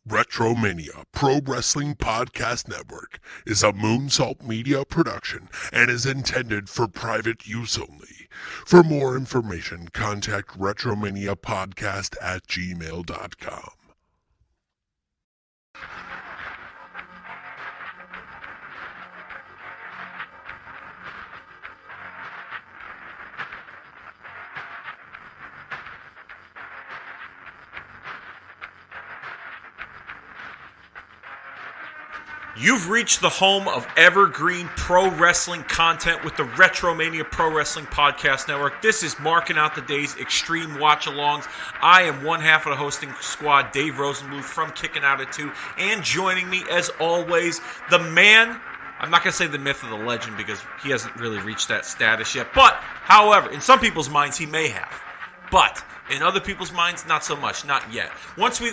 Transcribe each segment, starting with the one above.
Retromania Pro Wrestling Podcast Network is a Moonsault Media production and is intended for private use only. For more information, contact retromaniapodcast@gmail.com. You've reached the home of evergreen pro wrestling content with the Retromania Pro Wrestling Podcast Network. This is Marking Out the Days Extreme Watch-Alongs. I am one half of the hosting squad, Dave Rosenbluth from Kicking Out at 2, and joining me, as always, the man, I'm not going to say the myth or the legend because he hasn't really reached that status yet, but, however, in some people's minds, he may have. But in other people's minds, not so much, not yet. Once we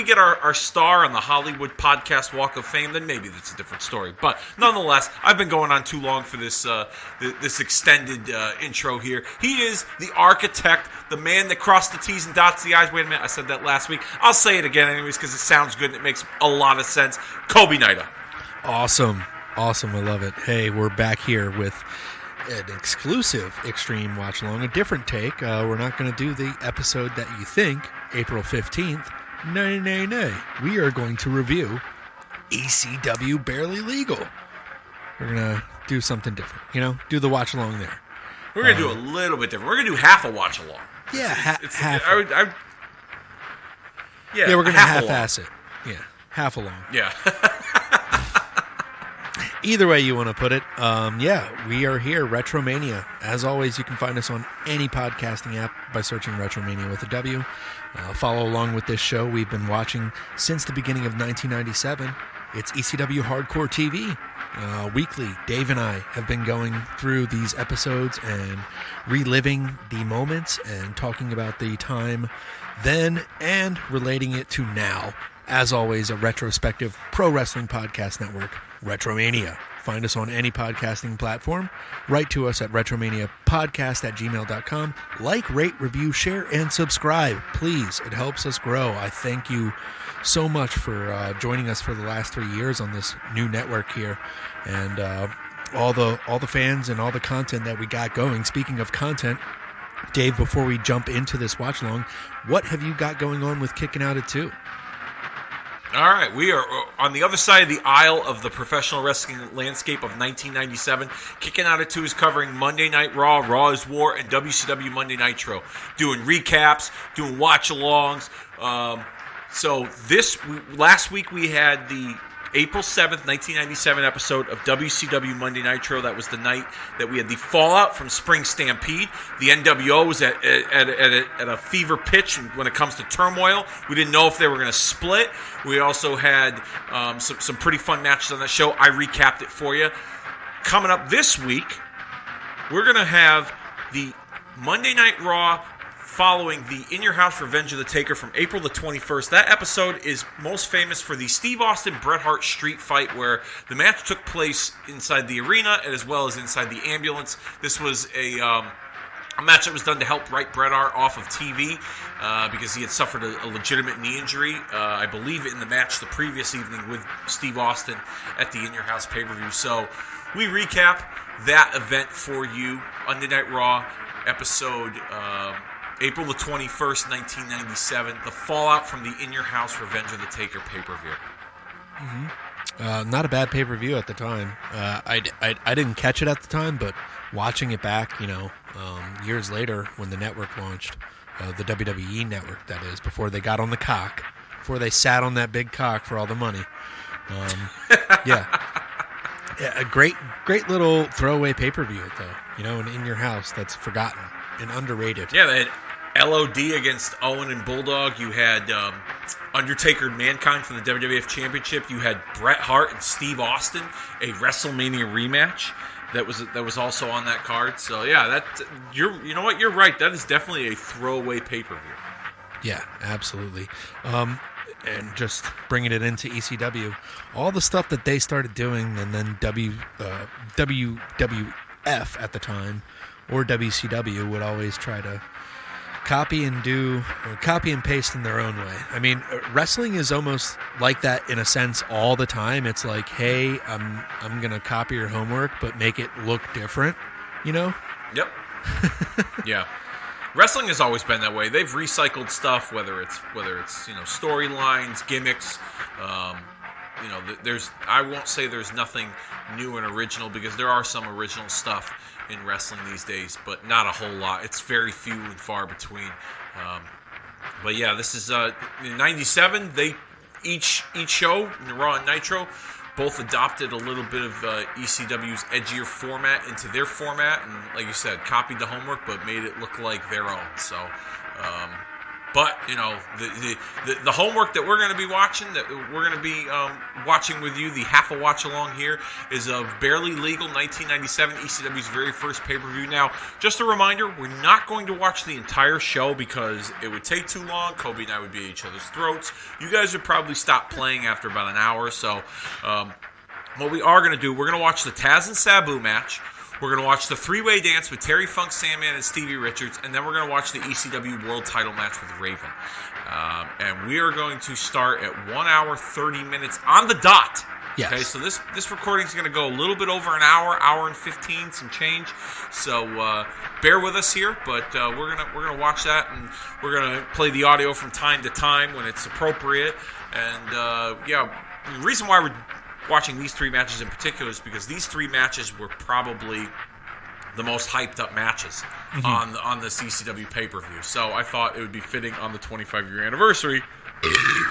get our star on the Hollywood Podcast Walk of Fame, then maybe that's a different story. But nonetheless, I've been going on too long for this this extended intro here. He is the architect, the man that crossed the T's and dots the I's. Wait a minute, I said that last week. I'll say it again anyways because it sounds good and it makes a lot of sense. Kobe Nida. Awesome. I love it. Hey, we're back here with an exclusive Extreme Watch Along, a different take. We're not going to do the episode that you think, April 15th. Nay. We are going to review ECW Barely Legal. We're going to do something different, do the watch along there. We're going to do a little bit different. We're going to do half a watch along. Yeah, half. We're going to half-ass it. Yeah, half along. Yeah. Either way you want to put it, we are here, Retromania. As always, you can find us on any podcasting app by searching Retromania with a W. Follow along with this show. We've been watching since the beginning of 1997. It's ECW Hardcore TV. Weekly, Dave and I have been going through these episodes and reliving the moments and talking about the time then and relating it to now. As always, a retrospective pro wrestling podcast network, Retromania. Find us on any podcasting platform. Write to us at retromaniapodcast@gmail.com. Like, rate, review, share, and subscribe. Please, it helps us grow. I thank you so much for joining us for the last 3 years on this new network here. And all the fans and all the content that we got going. Speaking of content, Dave, before we jump into this watch-along, what have you got going on with Kicking Out at 2? All right, we are on the other side of the aisle of the professional wrestling landscape of 1997. Kicking Out at 2 is covering Monday Night Raw, Raw is War, and WCW Monday Nitro. Doing recaps, doing watch-alongs. So last week we had the April 7th, 1997 episode of WCW Monday Nitro. That was the night that we had the fallout from Spring Stampede. The NWO was at a fever pitch when it comes to turmoil. We didn't know if they were going to split. We also had some pretty fun matches on that show. I recapped it for you. Coming up this week, we're going to have the Monday Night Raw following the In Your House Revenge of the Taker from April the 21st. That episode is most famous for the Steve Austin-Bret Hart street fight where the match took place inside the arena as well as inside the ambulance. This was a match that was done to help write Bret Hart off of TV because he had suffered a legitimate knee injury, I believe, in the match the previous evening with Steve Austin at the In Your House pay-per-view. So we recap that event for you. Monday Night Raw episode April the 21st, 1997, the fallout from the In Your House Revenge of the Taker pay-per-view. Mm-hmm. Not a bad pay-per-view at the time. I didn't catch it at the time, but watching it back, years later when the network launched, the WWE network, that is, before they got on the cock, before they sat on that big cock for all the money. Yeah, a great little throwaway pay-per-view, though, and In Your House that's forgotten and underrated. Yeah, they had LOD against Owen and Bulldog. You had Undertaker and Mankind for the WWF Championship. You had Bret Hart and Steve Austin, a WrestleMania rematch that was also on that card. So yeah, you know what? You're right. That is definitely a throwaway pay-per-view. Yeah, absolutely. And just bringing it into ECW, all the stuff that they started doing, and then WWF at the time, or WCW would always try to copy and paste in their own way. I mean, wrestling is almost like that in a sense all the time. It's like, hey, I'm gonna copy your homework, but make it look different. You know? Yep. Yeah. Wrestling has always been that way. They've recycled stuff, whether it's storylines, gimmicks. I won't say there's nothing new and original, because there are some original stuff in wrestling these days, but not a whole lot. It's very few and far between. But yeah, this is in '97. They each show, Raw and Nitro, both adopted a little bit of ECW's edgier format into their format, and like you said, copied the homework but made it look like their own. So, but the homework that we're going to be watching, watching with you, the half a watch along here, is of Barely Legal 1997, ECW's very first pay-per-view. Now, just a reminder, we're not going to watch the entire show because it would take too long. Kobe and I would be at each other's throats. You guys would probably stop playing after about an hour or so. What we are going to do, we're going to watch the Taz and Sabu match. We're going to watch the three-way dance with Terry Funk, Sandman, and Stevie Richards, and then we're going to watch the ECW World Title match with Raven. And we are going to start at 1 hour, 30 minutes on the dot. Yes. Okay, so this recording is going to go a little bit over an hour and 15, some change. So bear with us here, but we're gonna watch that, and we're gonna play the audio from time to time when it's appropriate. And the reason why we're watching these three matches in particular is because these three matches were probably the most hyped up matches on this ECW pay-per-view. So I thought it would be fitting on the 25-year anniversary.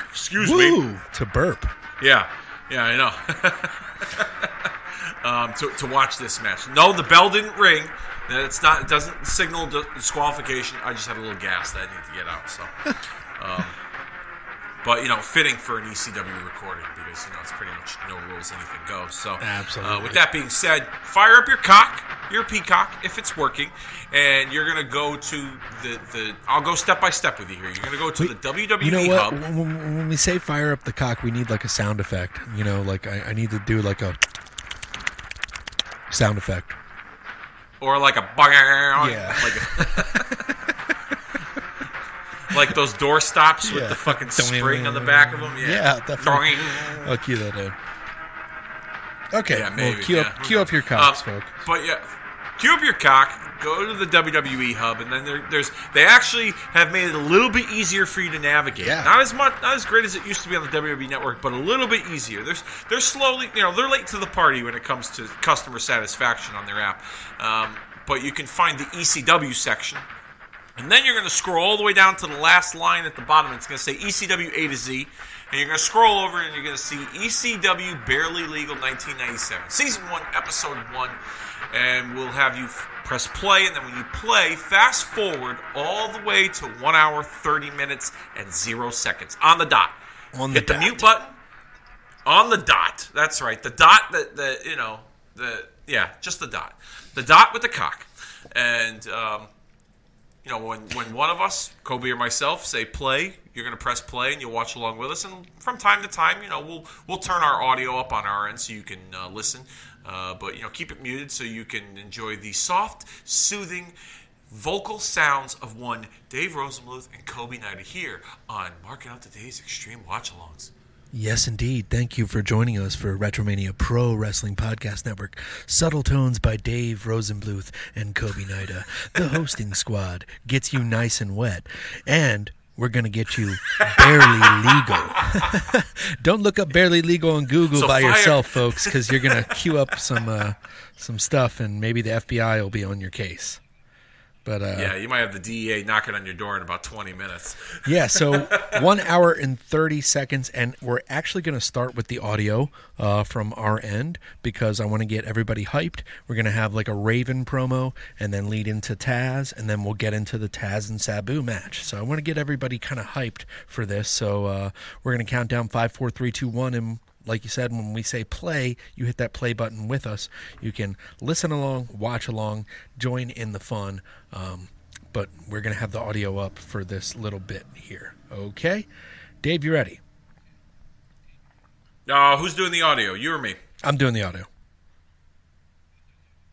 Excuse me. To burp. Yeah, I know. To watch this match. No, the bell didn't ring. It doesn't signal disqualification. I just had a little gas that I need to get out. So, but fitting for an ECW recording, because it's pretty much no rules, anything goes. So, absolutely. With that being said, fire up your peacock, if it's working, and you're gonna go to the. I'll go step by step with you here. You're gonna go to the WWE You know what? Hub. When we say fire up the cock, we need like a sound effect. Like I need to do like a sound effect. Or like a like those door stops with the fucking spring on the back of them. Yeah, definitely. I'll cue that in. Okay, yeah, maybe. Well, cue up your cocks, folks. But yeah, cue up your cock. Go to the WWE Hub, and then they actually have made it a little bit easier for you to navigate. Yeah. Not as great as it used to be on the WWE Network, but a little bit easier. They're slowly, they're late to the party when it comes to customer satisfaction on their app. But you can find the ECW section. And then you're going to scroll all the way down to the last line at the bottom. It's going to say ECW A to Z. And you're going to scroll over and you're going to see ECW Barely Legal 1997. Season 1, Episode 1. And we'll have you press play. And then when you play, fast forward all the way to 1 hour, 30 minutes, and 0 seconds. On the dot. Hit the mute button. On the dot. That's right. The dot, just the dot. The dot with the cock. And... when one of us, Kobe or myself, say play, you're going to press play and you'll watch along with us. And from time to time, we'll turn our audio up on our end so you can listen. But keep it muted so you can enjoy the soft, soothing vocal sounds of one Dave Rosenbluth and Kobe Nighter here on Marking Out Today's Extreme Watch-Alongs. Yes, indeed. Thank you for joining us for Retromania Pro Wrestling Podcast Network. Subtle Tones by Dave Rosenbluth and Kobe Nida. The hosting squad gets you nice and wet. And we're going to get you Barely Legal. Don't look up Barely Legal on Google by yourself, folks, because you're going to queue up some stuff, and maybe the FBI will be on your case. But yeah, you might have the DEA knocking on your door in about 20 minutes. Yeah, so 1 hour and 30 seconds, and we're actually going to start with the audio from our end because I want to get everybody hyped. We're going to have like a Raven promo and then lead into Taz, and then we'll get into the Taz and Sabu match. So I want to get everybody kind of hyped for this. So we're going to count down 5, 4, 3, 2, 1, and like you said, when we say play, you hit that play button with us. You can listen along, watch along, join in the fun. But we're going to have the audio up for this little bit here. Okay? Dave, you ready? Who's doing the audio? You or me? I'm doing the audio.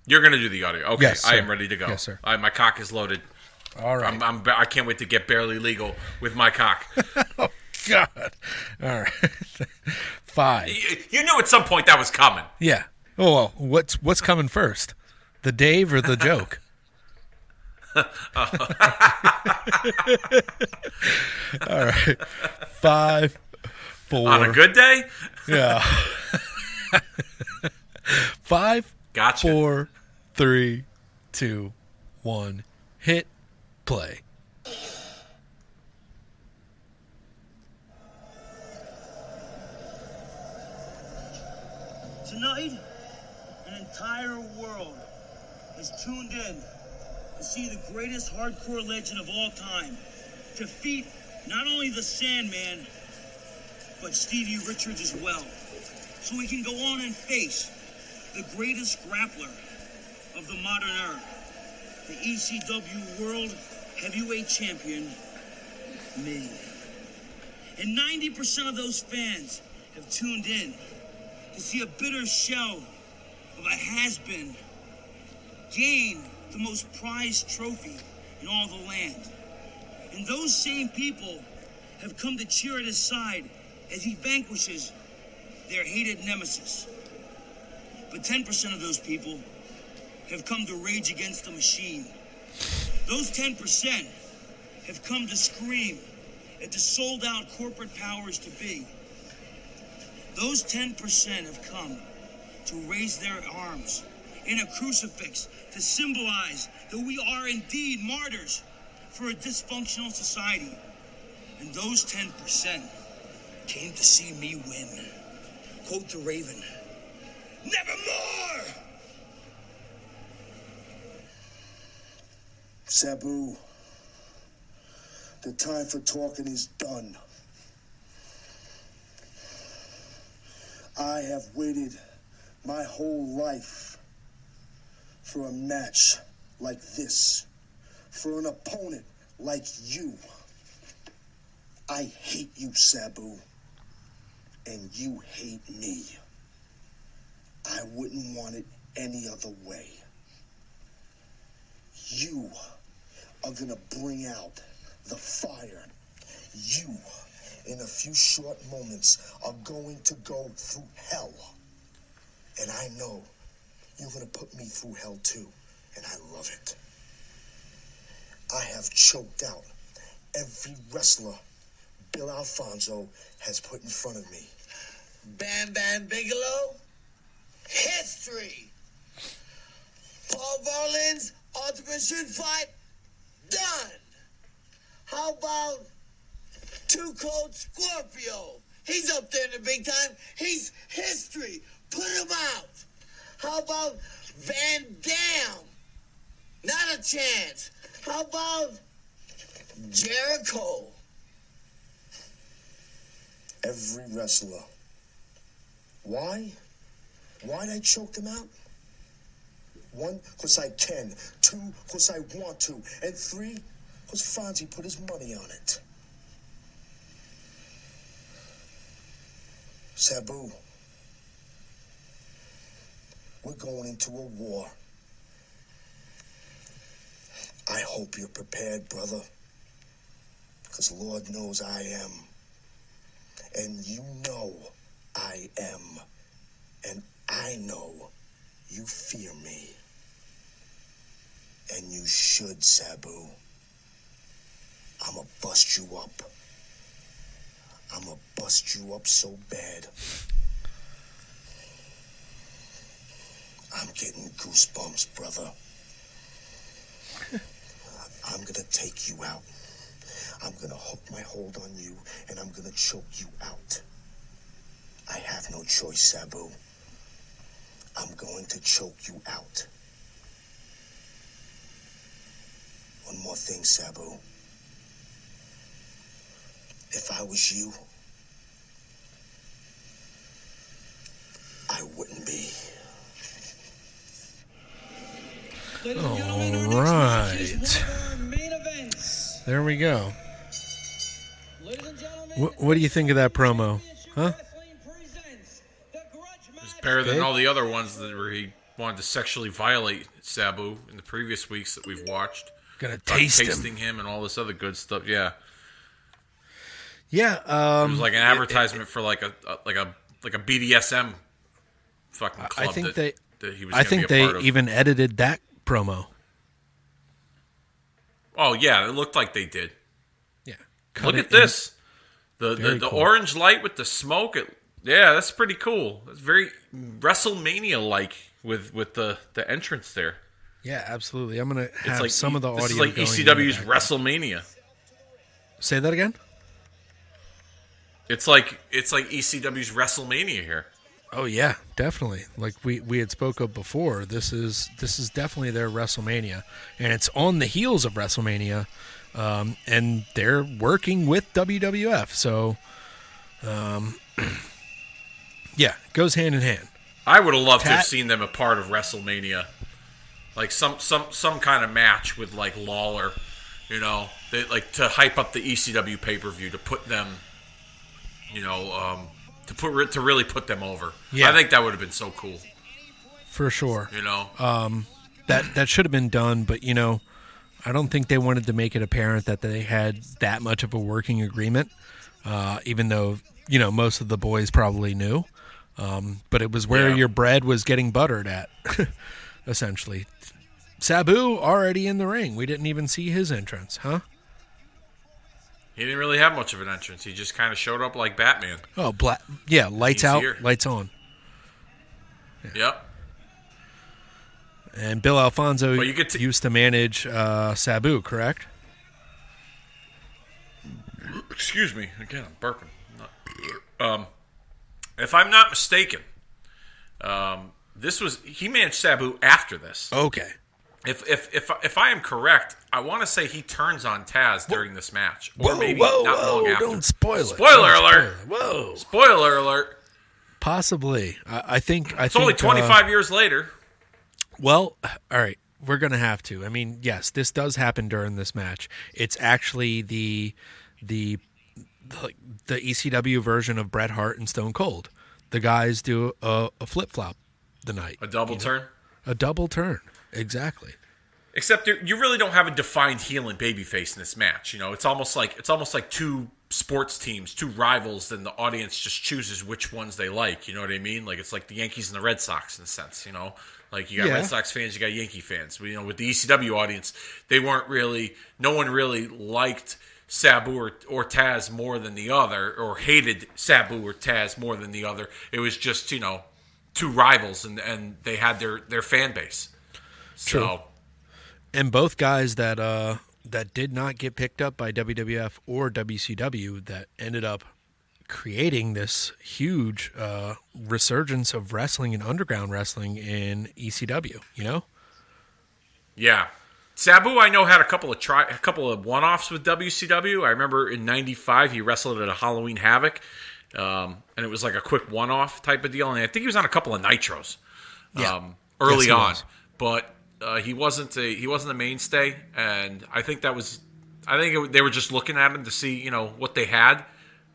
You're going to do the audio. Okay, yes, I am ready to go. Yes, sir. My cock is loaded. All right. I can't wait to get barely legal with my cock. Oh, God. All right. 5. You knew at some point that was coming. Yeah. Oh, well, what's coming first? The Dave or the joke? All right. 5, 4. On a good day? Yeah. 5, Gotcha. 4, 3, 2, 1. Hit play. Tonight, an entire world is tuned in to see the greatest hardcore legend of all time defeat not only the Sandman, but Stevie Richards as well. So we can go on and face the greatest grappler of the modern era, the ECW World Heavyweight Champion, me. And 90% of those fans have tuned in to see a bitter shell of a has-been gain the most prized trophy in all the land. And those same people have come to cheer at his side as he vanquishes their hated nemesis. But 10% of those people have come to rage against the machine. Those 10% have come to scream at the sold-out corporate powers to be. Those 10% have come to raise their arms in a crucifix to symbolize that we are indeed martyrs for a dysfunctional society. And those 10% came to see me win. Quote the Raven, "Nevermore!" Sabu, the time for talking is done. I have waited my whole life for a match like this, for an opponent like you. I hate you, Sabu, and you hate me. I wouldn't want it any other way. You are gonna bring out the fire. You, in a few short moments, are going to go through hell. And I know you're gonna put me through hell too, and I love it. I have choked out every wrestler Bill Alfonso has put in front of me. Bam Bam Bigelow, history. Paul Varlin's Ultimate Street Fight, done. How about Too Cold Scorpio? He's up there in the big time. He's history. Put him out. How about Van Dam? Not a chance. How about Jericho? Every wrestler. Why? Why'd I choke them out? 1, because I can. 2, because I want to. And 3, because Fonzie put his money on it. Sabu, we're going into a war. I hope you're prepared, brother. Because Lord knows I am. And you know I am. And I know you fear me. And you should, Sabu. I'ma bust you up. I'ma bust you up so bad. I'm getting goosebumps, brother. I'm gonna take you out. I'm gonna hook my hold on you, and I'm gonna choke you out. I have no choice, Sabu. I'm going to choke you out. One more thing, Sabu. If I was you, I wouldn't be. All right. There we go. What do you think of that promo? Huh? It's better than all the other ones that where he wanted to sexually violate Sabu in the previous weeks that we've watched. Gonna taste tasting him and all this other good stuff. Yeah. Yeah. It was like an advertisement for like a BDSM fucking club. I think that he was. I think they part of. even edited that promo. Oh yeah, it looked like they did. Yeah. Look at this. The cool. orange light with the smoke. Yeah, that's pretty cool. It's very WrestleMania-like with the entrance there. Yeah, absolutely. I'm gonna have It's like some of the audio. This is like going ECW's in the background. WrestleMania. Say that again. It's like ECW's WrestleMania here. Oh yeah, definitely. Like we had spoke of before, this is definitely their WrestleMania, and it's on the heels of WrestleMania, and they're working with WWF. So, yeah, it goes hand in hand. I would have loved to have seen them a part of WrestleMania, like some kind of match with like Lawler, they like to hype up the ECW pay-per-view to put them, to really put them over. Yeah. I think that would have been so cool. For sure. That should have been done, but I don't think they wanted to make it apparent that they had that much of a working agreement, even though, most of the boys probably knew. But it was where your bread was getting buttered at, essentially. Sabu already in the ring. We didn't even see his entrance, huh? He didn't really have much of an entrance. He just kind of showed up like Batman. Oh, lights He's out, here. lights on. Yep. And Bill Alfonso Well, you get to- used to manage Sabu, correct? Excuse me. Again, I'm burping. If I'm not mistaken, he managed Sabu after this. Okay. If I am correct, I want to say he turns on Taz during this match, or maybe not long after. Don't spoil it. Spoiler alert! Whoa. Spoiler alert! Possibly. I think It's only 25 years later. Well, all right. We're going to have to. I mean, yes, this does happen during this match. It's actually the ECW version of Bret Hart and Stone Cold. The guys do a flip-flop the night. A double turn? A double turn. Exactly. Except you really don't have a defined heel and babyface in this match. It's almost like two sports teams, two rivals, and the audience just chooses which ones they like. You know what I mean? Like it's like the Yankees and the Red Sox in a sense. Like you got Red Sox fans, you got Yankee fans. But, with the ECW audience, no one really liked Sabu or Taz more than the other, or hated Sabu or Taz more than the other. It was just two rivals, and they had their fan base. True. So, and both guys that did not get picked up by WWF or WCW that ended up creating this huge resurgence of wrestling and underground wrestling in ECW. Yeah. Sabu, I know, had a couple of one-offs with WCW. I remember in '95 he wrestled at a Halloween Havoc, and it was like a quick one-off type of deal. And I think he was on a couple of Nitros early on, but he wasn't a mainstay. And I think they were just looking at him to see what they had,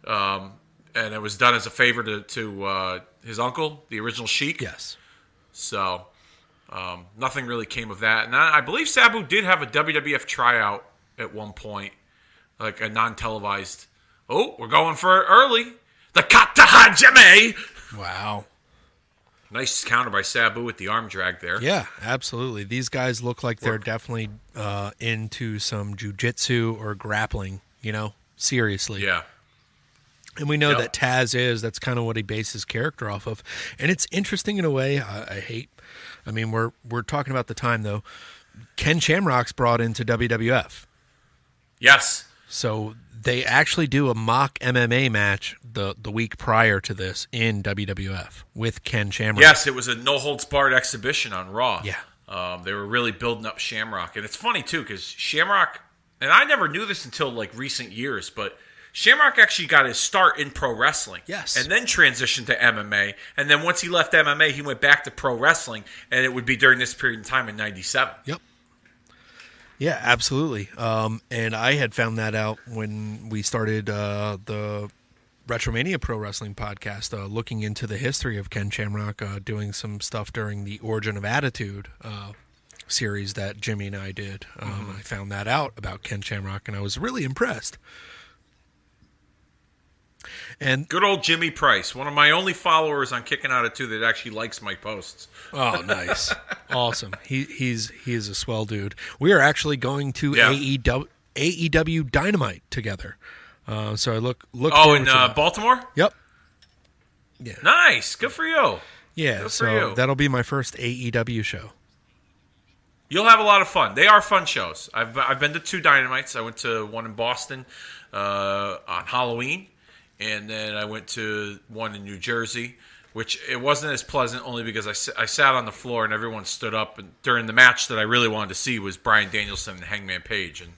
and it was done as a favor to his uncle, the original Sheik. Yes. So. Nothing really came of that. And I believe Sabu did have a WWF tryout at one point, like a non-televised. Oh, we're going for it early. The Kata Hajime. Wow. Nice counter by Sabu with the arm drag there. Yeah, absolutely. These guys look like they're definitely into some jiu-jitsu or grappling, seriously. Yeah. And we know that Taz that's kind of what he based his character off of. And it's interesting in a way. We're talking about the time, though. Ken Shamrock's brought into WWF. Yes. So they actually do a mock MMA match the week prior to this in WWF with Ken Shamrock. Yes, it was a no-holds-barred exhibition on Raw. Yeah. They were really building up Shamrock. And it's funny, too, because Shamrock, and I never knew this until, recent years, but Shamrock actually got his start in pro wrestling. Yes. And then transitioned to MMA. And then once he left MMA, he went back to pro wrestling. And it would be during this period of time in 97. Yep. Yeah, absolutely. And I had found that out when we started the Retromania Pro Wrestling podcast, looking into the history of Ken Shamrock, doing some stuff during the Origin of Attitude series that Jimmy and I did. I found that out about Ken Shamrock, and I was really impressed. And good old Jimmy Price, one of my only followers on Kicking Out at 2 that actually likes my posts. Oh, nice. Awesome. He's a swell dude. We are actually going to AEW Dynamite together. So I look forward in to that. Baltimore? Yep. Yeah. Nice. Good for you. Yeah, Good so for you. that'll be my first AEW show. You'll have a lot of fun. They are fun shows. I've been to 2 Dynamites. I went to one in Boston on Halloween. And then I went to one in New Jersey, which it wasn't as pleasant only because I sat on the floor and everyone stood up. And during the match that I really wanted to see was Bryan Danielson and Hangman Page. And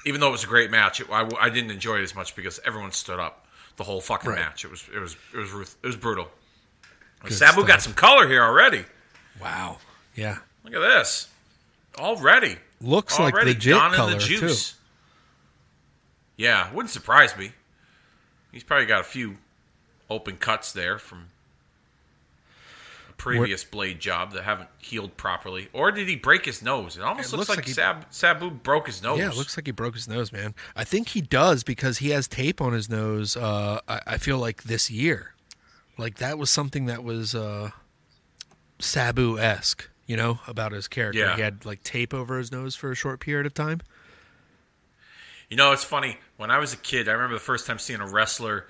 even though it was a great match, I didn't enjoy it as much because everyone stood up the whole fucking match. It was brutal. Sabu got some color here already. Wow. Yeah. Look at this. Already. Looks like legit Don in color, the juice. too. Yeah, wouldn't surprise me. He's probably got a few open cuts there from a previous blade job that haven't healed properly. Or did he break his nose? It almost looks like Sabu broke his nose. Yeah, it looks like he broke his nose, man. I think he does because he has tape on his nose, I feel like this year. Like that was something that was Sabu-esque, about his character. Yeah. He had like tape over his nose for a short period of time. It's funny. When I was a kid, I remember the first time seeing a wrestler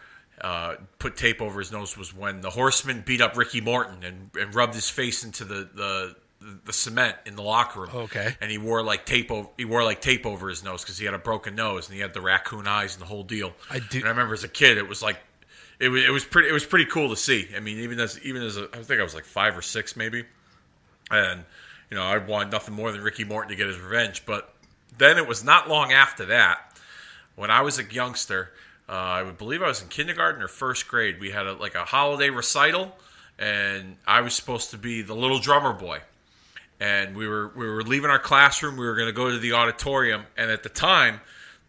put tape over his nose was when the Horseman beat up Ricky Morton and rubbed his face into the cement in the locker room. Okay. And he wore like tape over his nose because he had a broken nose and he had the raccoon eyes and the whole deal. And I remember as a kid, it was like it was pretty cool to see. I mean, even as I think I was like 5 or 6 maybe, and I wanted nothing more than Ricky Morton to get his revenge, but. Then it was not long after that, when I was a youngster, I would believe I was in kindergarten or first grade, we had a holiday recital, and I was supposed to be the little drummer boy. And we were leaving our classroom, we were going to go to the auditorium, and at the time,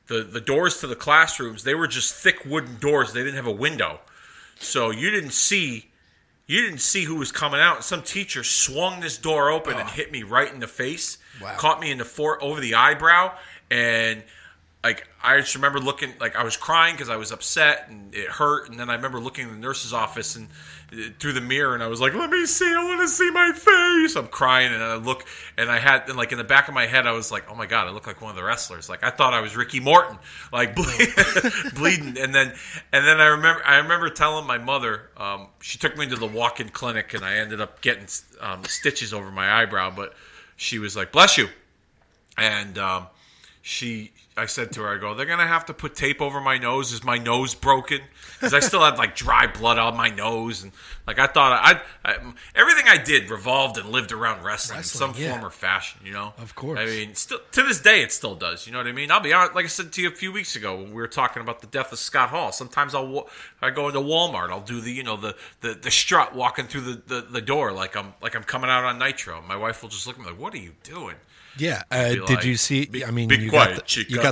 the doors to the classrooms, they were just thick wooden doors, they didn't have a window. So you didn't see who was coming out. Some teacher swung this door open and hit me right in the face. Wow. Caught me in over the eyebrow, and like I just remember looking, like I was crying because I was upset and it hurt. And then I remember looking in the nurse's office and through the mirror, and I was like, "Let me see! I want to see my face." I'm crying, and I look, and like in the back of my head, I was like, "Oh my god, I look like one of the wrestlers." Like I thought I was Ricky Morton, like bleeding. And then I remember telling my mother, she took me to the walk-in clinic, and I ended up getting stitches over my eyebrow, but. She was like, "Bless you," and I said to her, I go, "They're gonna have to put tape over my nose. Is my nose broken?" Because I still had like dry blood on my nose, and like I thought everything I did revolved and lived around wrestling in some form or fashion. Of course. I mean, still to this day, it still does. You know what I mean? I'll be honest. Like I said to you a few weeks ago when we were talking about the death of Scott Hall. Sometimes I go into Walmart. I'll do the strut walking through the door like I'm coming out on Nitro. My wife will just look at me like, "What are you doing?" Yeah. Did you see? I mean, you got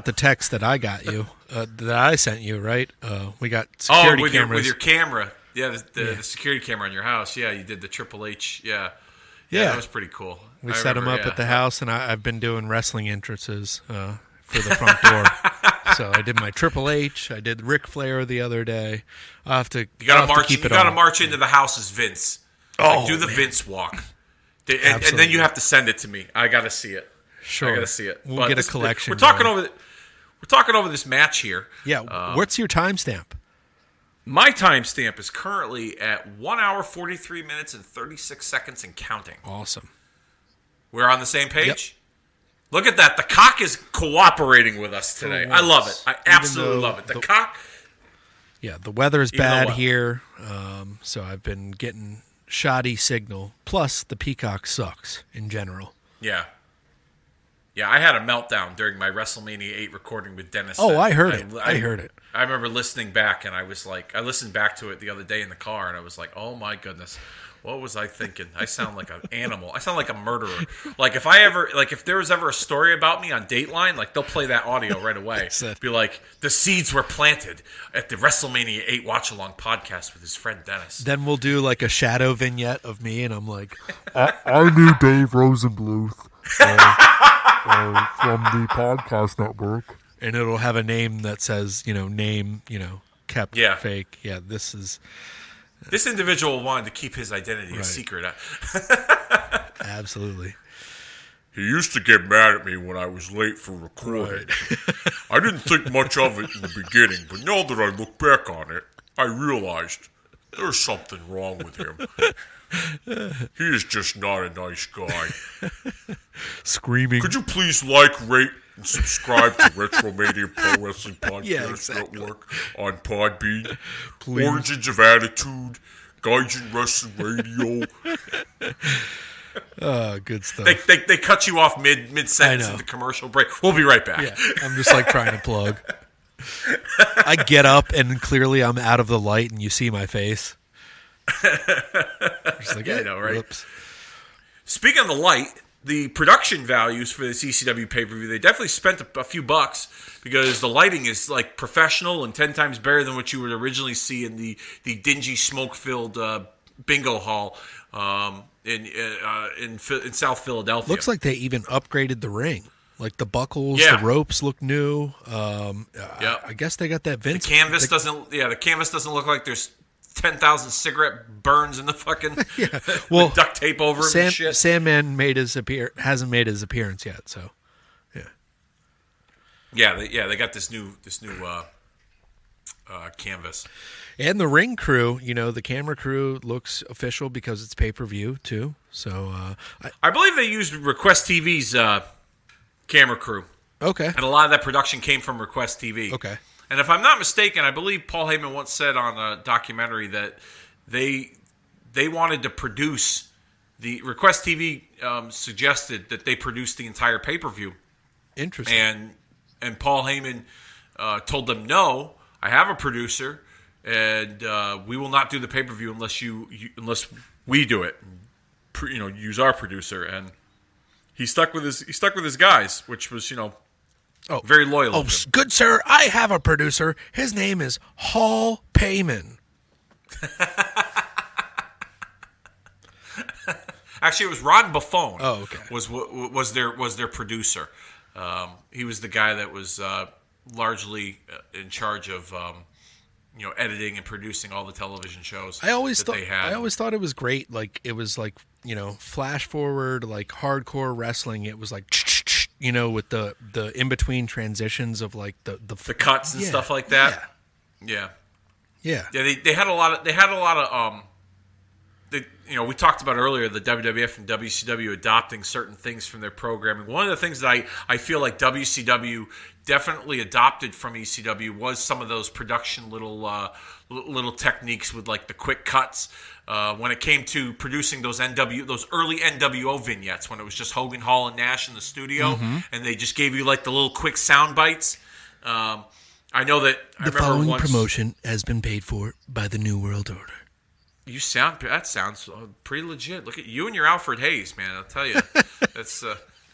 the text that I got you, that I sent you, right? We got security cameras. With your camera. Yeah, the security camera in your house. Yeah, you did the Triple H. Yeah, that was pretty cool. We set them up at the house, and I've been doing wrestling entrances for the front door. So I did my Triple H. I did Ric Flair the other day. I have to. You got to march. You got to march into the house as Vince. Do the Vince walk. And then you have to send it to me. I got to see it. Sure, I got to see it. We'll get a collection. We're talking over this match here. Yeah. What's your timestamp? My timestamp is currently at 1 hour, 43 minutes, and 36 seconds and counting. Awesome. We're on the same page? Yep. Look at that. The cock is cooperating with us today. I love it. I absolutely love it. The cock. Yeah, the weather's bad here, so I've been getting shoddy signal. Plus, the peacock sucks in general. Yeah. Yeah, I had a meltdown during my WrestleMania 8 recording with Dennis. Oh, I heard it. I heard it. I remember listening back, and I was like, I listened back to it the other day in the car, and I was like, oh my goodness, what was I thinking? I sound like an animal. I sound like a murderer. Like if there was ever a story about me on Dateline, like they'll play that audio right away. Be like, the seeds were planted at the WrestleMania 8 watch along podcast with his friend Dennis. Then we'll do like a shadow vignette of me, and I'm like, I knew Dave Rosenbluth. from the podcast network. And it'll have a name that says, name, kept fake. Yeah, this individual wanted to keep his identity a secret. Absolutely. He used to get mad at me when I was late for recording. Right. I didn't think much of it in the beginning, but now that I look back on it, I realized there's something wrong with him. He is just not a nice guy. Screaming. Could you please rate, and subscribe to Retromania Pro Wrestling Podcast Network on Podbean? Please. Origins of Attitude, Gaijin Wrestling Radio. Good stuff. They cut you off mid sentence in the commercial break. We'll be right back. Yeah, I'm just trying to plug. I get up and clearly I'm out of the light and you see my face. Just I know, right? Whoops. Speaking of the light, the production values for this ECW pay-per-view, they definitely spent a few bucks because the lighting is professional and 10 times better than what you would originally see in the dingy, smoke-filled bingo hall in South Philadelphia. Looks like they even upgraded the ring. Like the buckles, the ropes look new. I guess they got that Vince. The canvas doesn't look like there's 10,000 cigarette burns in the fucking with duct tape over him and shit. Sandman hasn't made his appearance yet, so they got this new canvas. And the ring crew, the camera crew looks official because it's pay-per-view too. So I believe they used Request TV's camera crew. Okay. And a lot of that production came from Request TV. Okay. And if I'm not mistaken, I believe Paul Heyman once said on a documentary that they wanted to produce the Request TV suggested that they produce the entire pay-per-view. Interesting. And Paul Heyman told them, no, I have a producer, and we will not do the pay-per-view unless we do it. Use our producer, and he stuck with his guys, which was very loyal. Oh, good sir, I have a producer. His name is Hall Payman. Actually, it was Ron Buffone. Oh, okay. Was their producer? He was the guy that was largely in charge of editing and producing all the television shows. I always thought it was great. Like it was flash forward, hardcore wrestling. It was with the in between transitions of the cuts and stuff like that. Yeah. They had a lot of we talked about earlier the WWF and WCW adopting certain things from their programming. One of the things that I feel like WCW definitely adopted from ECW was some of those production little techniques with the quick cuts. When it came to producing those early NWO vignettes, when it was just Hogan, Hall, and Nash in the studio, and they just gave you the little quick sound bites. I know that the following promotion has been paid for by the New World Order. That sounds pretty legit. Look at you and your Alfred Hayes, man. I'll tell you, that's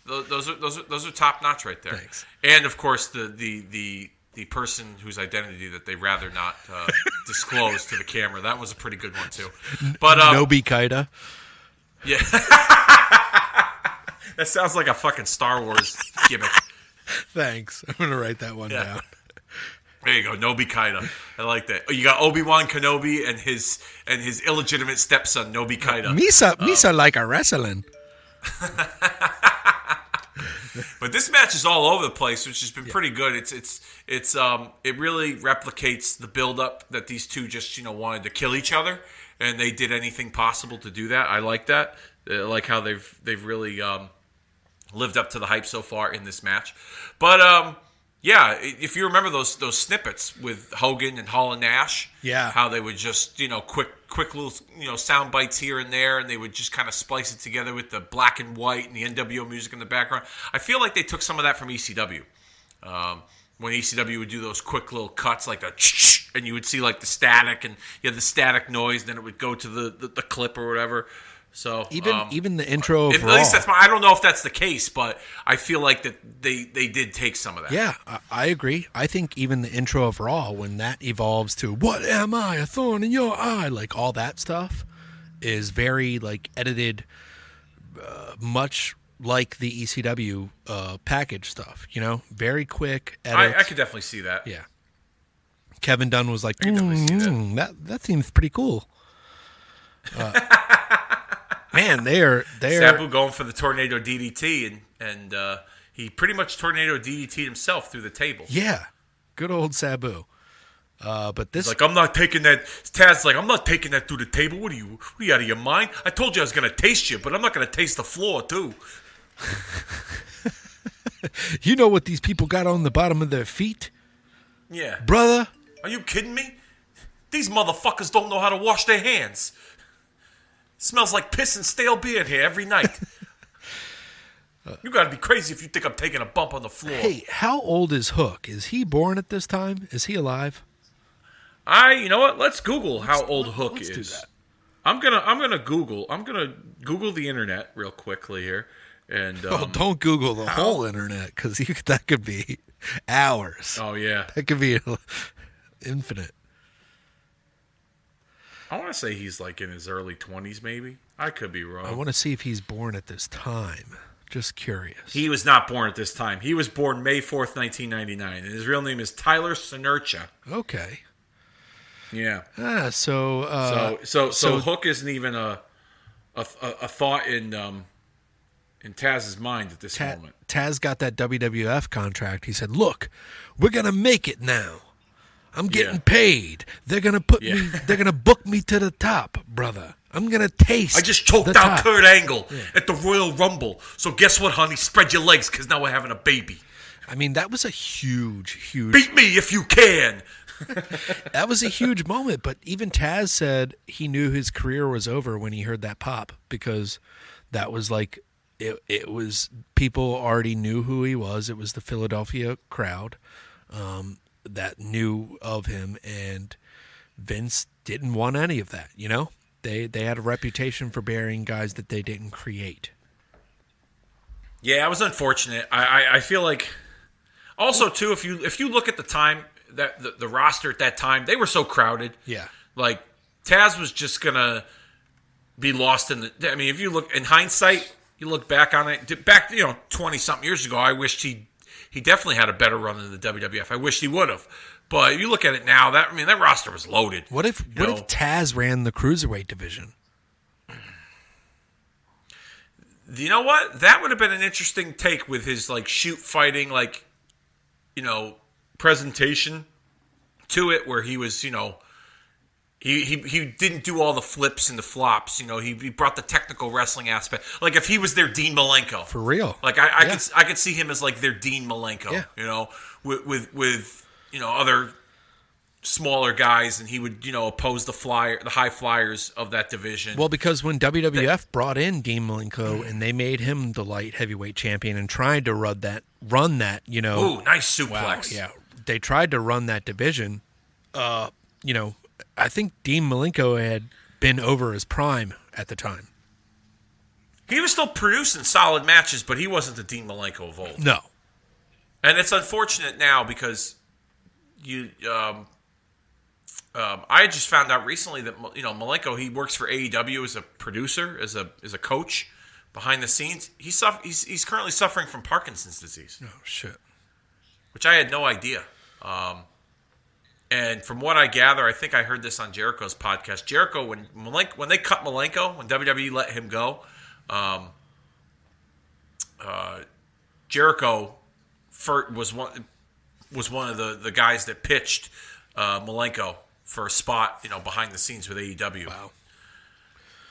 those are top notch right there. Thanks. And of course the person whose identity that they rather not disclose to the camera. That was a pretty good one too. But Nobi Kaida. Yeah, that sounds like a fucking Star Wars gimmick. Thanks. I'm gonna write that one down. There you go, Nobi Kaida. I like that. Oh, you got Obi-Wan Kenobi and his illegitimate stepson, Nobi Kaida. Misa like a wrestling. But this match is all over the place, which has been pretty good. It really replicates the build-up that these two just wanted to kill each other, and they did anything possible to do that. I like that. I like how they've really lived up to the hype so far in this match. But if you remember those snippets with Hogan and Hall and Nash, how they would just quick little sound bites here and there, and they would just kind of splice it together with the black and white and the NWO music in the background. I feel like they took some of that from ECW. When ECW would do those quick little cuts like a and you would see the static and you had the static noise, then it would go to the clip or whatever. So even the intro of Raw. At least that's I don't know if that's the case, but I feel like that they did take some of that. Yeah, I agree. I think even the intro of Raw, when that evolves to "What am I? A thorn in your eye?" all that stuff is very edited, much like the ECW package stuff, very quick edits. I could definitely see that. Yeah. Kevin Dunn was like, I could definitely see that seems pretty cool. Man, they're Sabu going for the tornado DDT, and he pretty much tornado DDT'd himself through the table. Yeah, good old Sabu. But this, like, I'm not taking that. Taz's like, I'm not taking that through the table. What are you out of your mind? I told you I was going to taste you, but I'm not going to taste the floor too. You know what these people got on the bottom of their feet? Yeah, brother. Are you kidding me? These motherfuckers don't know how to wash their hands. Smells like piss and stale beer in here every night. You got to be crazy if you think I'm taking a bump on the floor. Hey, how old is Hook? Is he born at this time? Is he alive? You know what? Let's Google how old Hook is. Do that. I'm gonna Google the internet real quickly here, and don't Google the whole internet because that could be hours. Oh yeah, that could be infinite. I want to say he's like in his early 20s, maybe. I could be wrong. I want to see if he's born at this time. Just curious. He was not born at this time. He was born May 4th, 1999, and his real name is Tyler Sinercha. Okay. Yeah. So Hook isn't even a thought in Taz's mind at this moment. Taz got that WWF contract. He said, "Look, we're gonna make it now. I'm getting paid. They're gonna put me. They're gonna book me to the top, brother. I'm gonna taste. I just choked out Kurt Angle at the Royal Rumble. So guess what, honey? Spread your legs, because now we're having a baby. I mean, that was a huge. Beat me if you can." That was a huge moment. But even Taz said he knew his career was over when he heard that pop, because that was like it was people already knew who he was. It was the Philadelphia crowd. That knew of him, and Vince didn't want any of that. They had a reputation for burying guys that they didn't create. Yeah, it was unfortunate. I feel like also too, if you look at the time that the roster at that time, they were so crowded. Yeah, like Taz was just gonna be lost in the. I mean, if you look in hindsight, you look back on it, 20 something years ago, I wished he definitely had a better run in the WWF. I wish he would have. But if you look at it now, that roster was loaded. What if Taz ran the cruiserweight division? You know what? That would have been an interesting take with his shoot fighting, presentation to it, where he was, he didn't do all the flips and the flops. He brought the technical wrestling aspect. Like if he was their Dean Malenko, for real. Like I could see him as like their Dean Malenko. Yeah. With other smaller guys, and he would oppose the high flyers of that division. Well, because when WWF brought in Dean Malenko and they made him the light heavyweight champion and tried to run that. Ooh, nice suplex. Wow, yeah, they tried to run that division. I think Dean Malenko had been over his prime at the time. He was still producing solid matches, but he wasn't the Dean Malenko of old. No. And it's unfortunate now because I just found out recently that Malenko, he works for AEW as a producer, as a coach behind the scenes. He's currently suffering from Parkinson's disease. Oh shit! Which I had no idea. And from what I gather, I think I heard this on Jericho's podcast. Jericho, when they cut Malenko, when WWE let him go, Jericho was one of the guys that pitched Malenko for a spot, behind the scenes with AEW. Wow.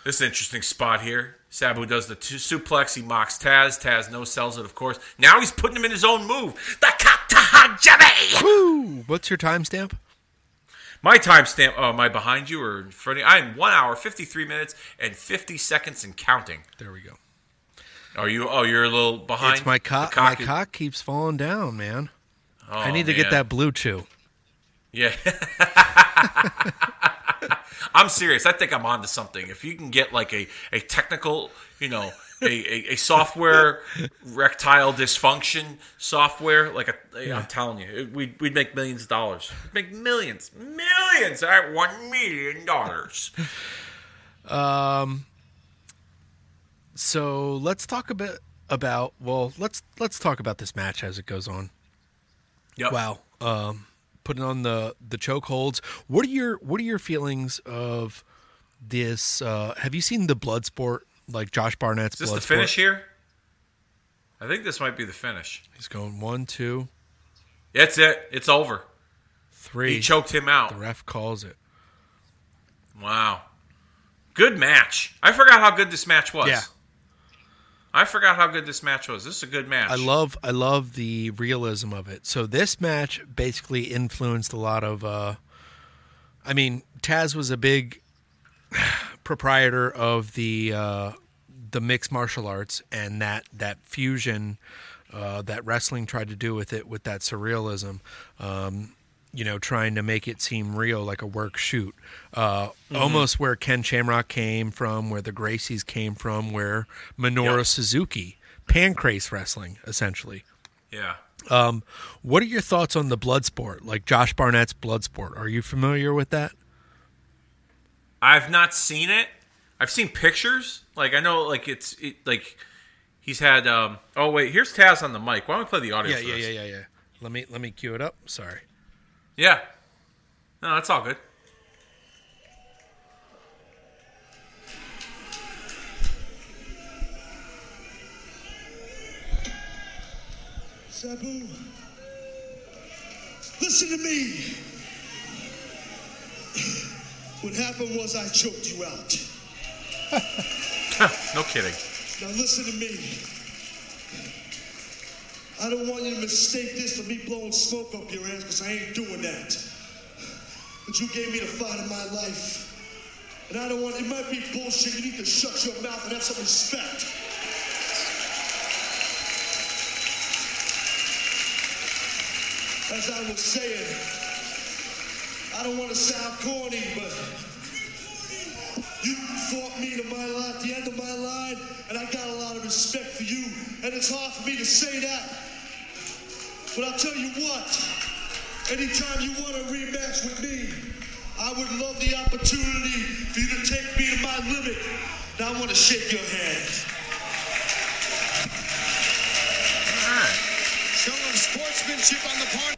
This is an interesting spot here. Sabu does the suplex. He mocks Taz. Taz no-sells it, of course. Now he's putting him in his own move. The Katahajime! Woo! What's your timestamp? My timestamp, am I behind you or in front of you? I am 1 hour, 53 minutes, and 50 seconds and counting. There we go. Are you? Oh, you're a little behind? It's my cock. My cock keeps falling down, man. Oh, I need to get that Blue Chew. Yeah. I'm serious. I think I'm onto something. If you can get like a technical, a software erectile dysfunction software, I'm telling you, we'd make millions of dollars. We'd make millions at $1 million. So let's talk a bit about, well, let's talk about this match as it goes on. Yep. Wow. Putting on the choke holds. What are your feelings of this? Have you seen the Bloodsport, like Josh Barnett's Bloodsport? Is this the finish here? I think this might be the finish. He's going 1, 2. That's it. It's over. 3. He choked him out. The ref calls it. Wow. Good match. I forgot how good this match was. Yeah. I forgot how good this match was. This is a good match. I love the realism of it. So this match basically influenced a lot of Taz was a big proprietor of the mixed martial arts, and that fusion that wrestling tried to do with it, with that surrealism, trying to make it seem real, like a work shoot. Almost where Ken Shamrock came from, where the Gracies came from, where Minoru Suzuki, pancrase wrestling, essentially. Yeah. What are your thoughts on the Bloodsport, like Josh Barnett's Bloodsport? Are you familiar with that? I've not seen it. I've seen pictures. Like, I know, like, like he's had. Oh wait, here's Taz on the mic. Why don't we play the audio? Yeah. Let me cue it up. Sorry. Yeah. No, that's all good. Sabu, listen to me. What happened was I choked you out. No kidding. Now listen to me. I don't want you to mistake this for me blowing smoke up your ass, because I ain't doing that. But you gave me the fight of my life. And I don't want, it might be bullshit, you need to shut your mouth and have some respect. As I was saying, I don't want to sound corny, but you fought me to my line, at the end of my line, and I got a lot of respect for you. And it's hard for me to say that. But I'll tell you what, anytime you want a rematch with me, I would love the opportunity for you to take me to my limit. Now I want to shake your hand. All right. Showing sportsmanship on the part.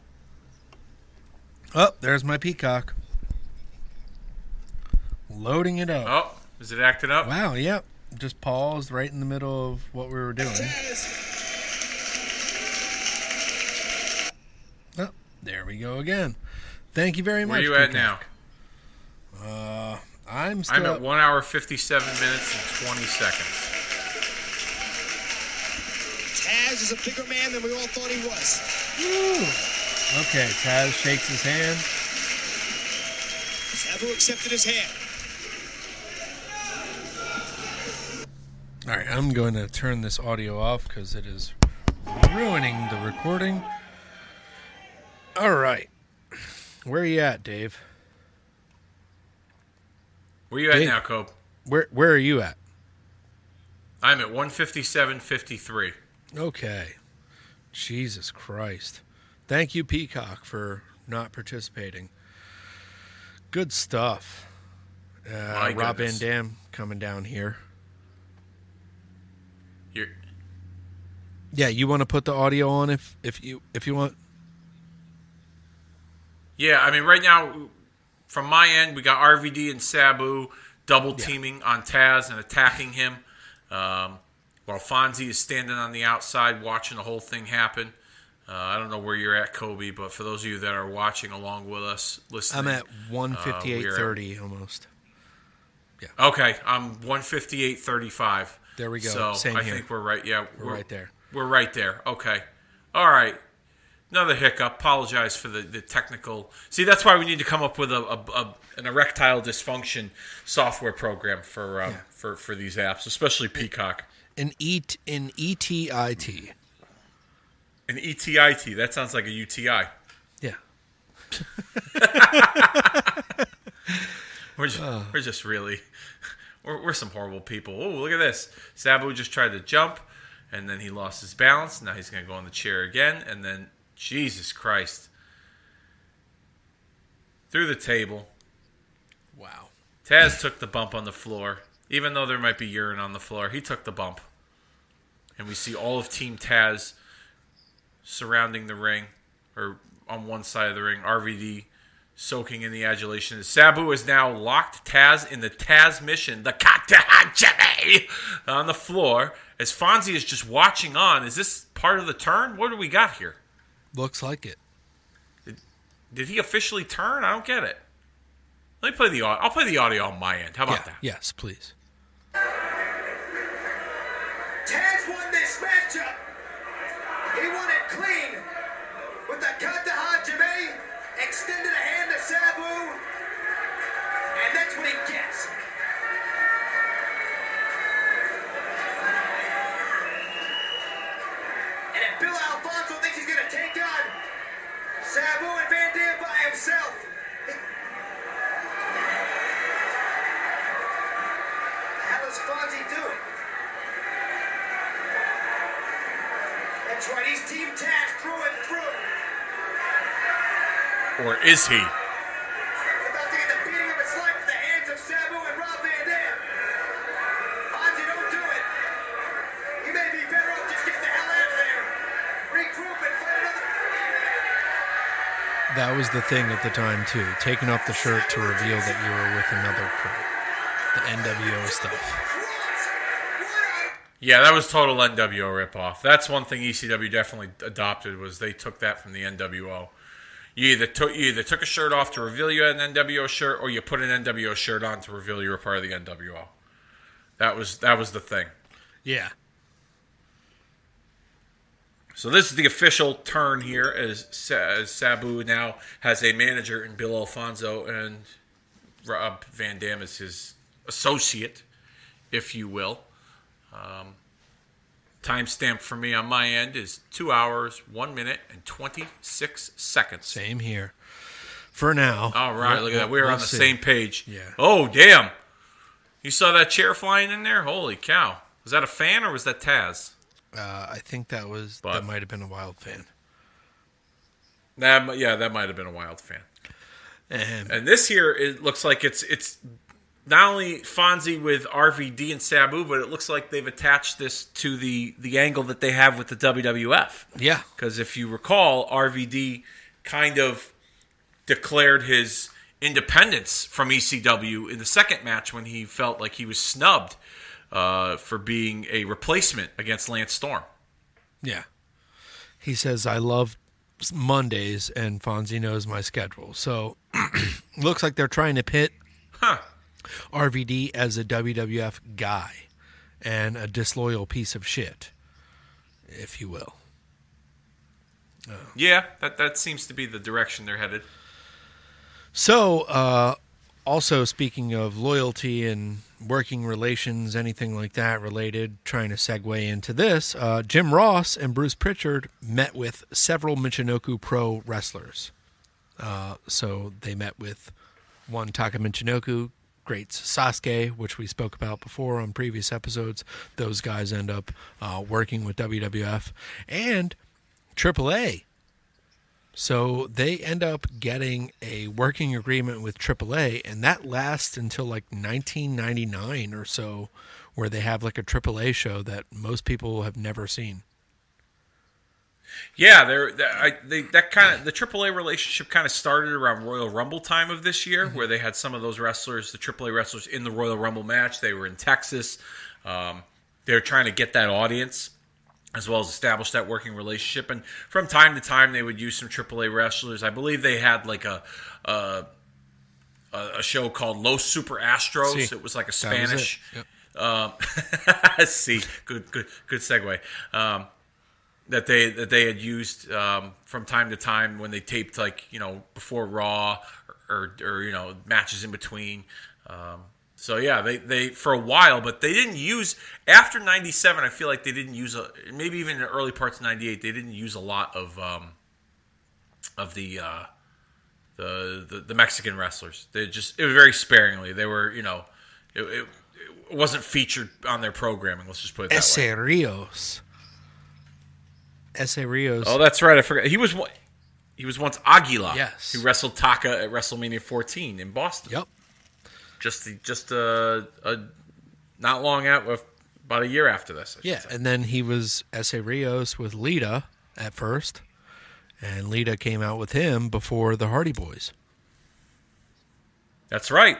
Oh, there's my peacock. Loading it up. Oh, is it acting up? Wow, yep. Just paused right in the middle of what we were doing. Oh, there we go again. Thank you very much. Where are you at now? I'm at 1 hour, 57 minutes, and 20 seconds. Taz is a bigger man than we all thought he was. Woo. Okay, Taz shakes his hand. Sabu accepted his hand. All right, I'm going to turn this audio off because it is ruining the recording. All right. Where are you at, Dave? Where are you at now, Cope? Where are you at? I'm at 157.53. Okay. Jesus Christ. Thank you, Peacock, for not participating. Good stuff. Rob Van Dam coming down here. Yeah, you want to put the audio on if you want? Yeah, I mean, right now, from my end, we got RVD and Sabu double teaming on Taz and attacking him, while Fonzie is standing on the outside watching the whole thing happen. I don't know where you're at, Kobe, but for those of you that are watching along with us, listening, I'm at 158.30 almost. Yeah. Okay, I'm 158.35. There we go. So Same I here. think we're right. Yeah, we're right there. We're right there. Okay. All right. Another hiccup. Apologize for the technical. See, that's why we need to come up with an erectile dysfunction software program for these apps, especially Peacock. An ETIT. An ETIT. That sounds like a UTI. Yeah. We're just really we're some horrible people. Oh, look at this. Sabu just tried to jump, and then he lost his balance. Now he's going to go on the chair again, and then Jesus Christ. Through the table. Wow. Taz took the bump on the floor. Even though there might be urine on the floor, he took the bump. and we see all of Team Taz surrounding the ring, or on one side of the ring. RVD soaking in the adulation. Sabu has now locked Taz in the Taz mission, the Katahajime, on the floor, as Fonzie is just watching on. Is this part of the turn? What do we got here? Looks like it. Did he officially turn? I don't get it. Let me play the audio. I'll play the audio on my end. How about that? Yes, please. Taz won this matchup. He won it clean with the Katahajime, extended a hand to Sabu, and that's what he gets. And if Bill Alfonso thinks he's going to take on Sabu and Van Dam by himself, how is Fonzie doing? That's right, he's Team Taz through and through. Or is he? He's about to get the beating of his life at the hands of Sabu and Rob Van Dam. Fonzie, don't do it. You may be better off just get the hell out of there. Regroup and fight another. That was the thing at the time, too. Taking off the shirt to reveal that you were with another crew. The NWO stuff. Yeah, that was total NWO ripoff. That's one thing ECW definitely adopted, was they took that from the NWO. You either took a shirt off to reveal you had an NWO shirt, or you put an NWO shirt on to reveal you were part of the NWO. That was the thing. Yeah. So this is the official turn here, as Sabu now has a manager in Bill Alfonso, and Rob Van Dam is his associate, if you will. Timestamp for me on my end is 2 hours, 1 minute, and 26 seconds. Same here. For now. All right, look at that. We're on the same page. Yeah. Oh, damn. You saw that chair flying in there? Holy cow. Was that a fan or was that Taz? I think that might have been a Wild fan. That might have been a Wild fan. And this here, it looks like it's not only Fonzie with RVD and Sabu, but it looks like they've attached this to the angle that they have with the WWF. Yeah. Because if you recall, RVD kind of declared his independence from ECW in the second match when he felt like he was snubbed for being a replacement against Lance Storm. Yeah. He says, I love Mondays, and Fonzie knows my schedule. So, looks like they're trying to pit RVD as a WWF guy and a disloyal piece of shit, if you will. Yeah, that seems to be the direction they're headed. So, also speaking of loyalty and working relations, anything like that related, trying to segue into this, Jim Ross and Bruce Pritchard met with several Michinoku Pro wrestlers. So they met with one Taka Michinoku, Greats Sasuke, which we spoke about before on previous episodes. Those guys end up working with WWF and AAA. So they end up getting a working agreement with AAA, and that lasts until like 1999 or so, where they have like a AAA show that most people have never seen. Yeah, the AAA relationship kind of started around Royal Rumble time of this year, where they had some of those wrestlers, the AAA wrestlers, in the Royal Rumble match. They were in Texas. They were trying to get that audience, as well as establish that working relationship. And from time to time, they would use some AAA wrestlers. I believe they had like a show called Los Super Astros. See, it was like a Spanish. Yep. See, good segue. That they had used from time to time when they taped, like, before Raw or matches in between. So yeah, they for a while, but they didn't use after '97. I feel like they didn't use maybe even in the early parts of '98. They didn't use a lot of the Mexican wrestlers. It was very sparingly. They were it wasn't featured on their programming. Let's just put it that way. Ese Rios. Oh, that's right. I forgot. He was once Aguila. Yes. Who wrestled Taka at WrestleMania 14 in Boston. Yep. Just not long out, about a year after this. I should say. and then he was S.A. Rios with Lita at first, and Lita came out with him before the Hardy Boys. That's right.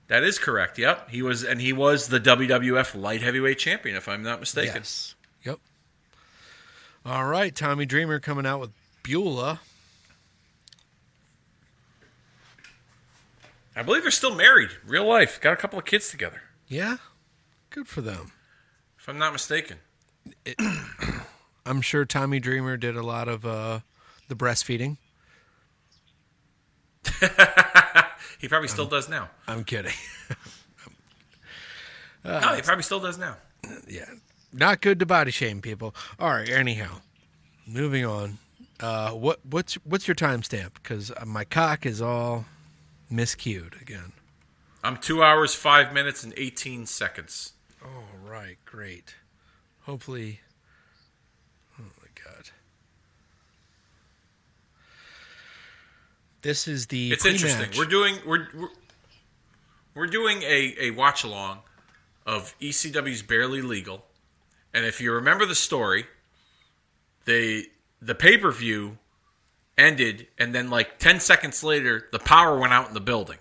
That is correct. Yep. He was the WWF Light Heavyweight Champion, if I'm not mistaken. Yes. Yep. All right, Tommy Dreamer coming out with Beulah. I believe they're still married, real life. Got a couple of kids together, Yeah, good for them. if I'm not mistaken. I'm sure Tommy Dreamer did a lot of the breastfeeding. He probably still does now. I'm kidding. No, he probably still does now. Yeah, not good to body shame people. All right, anyhow, moving on. What's your timestamp? Because my cock is all miscued again. I'm 2 hours, 5 minutes, and 18 seconds. All right, great. Hopefully, oh my God. This is the It's pre-match. interesting. We're doing a watch along of ECW's Barely Legal, and if you remember the story, the pay-per-view ended, and then like 10 seconds later, the power went out in the building.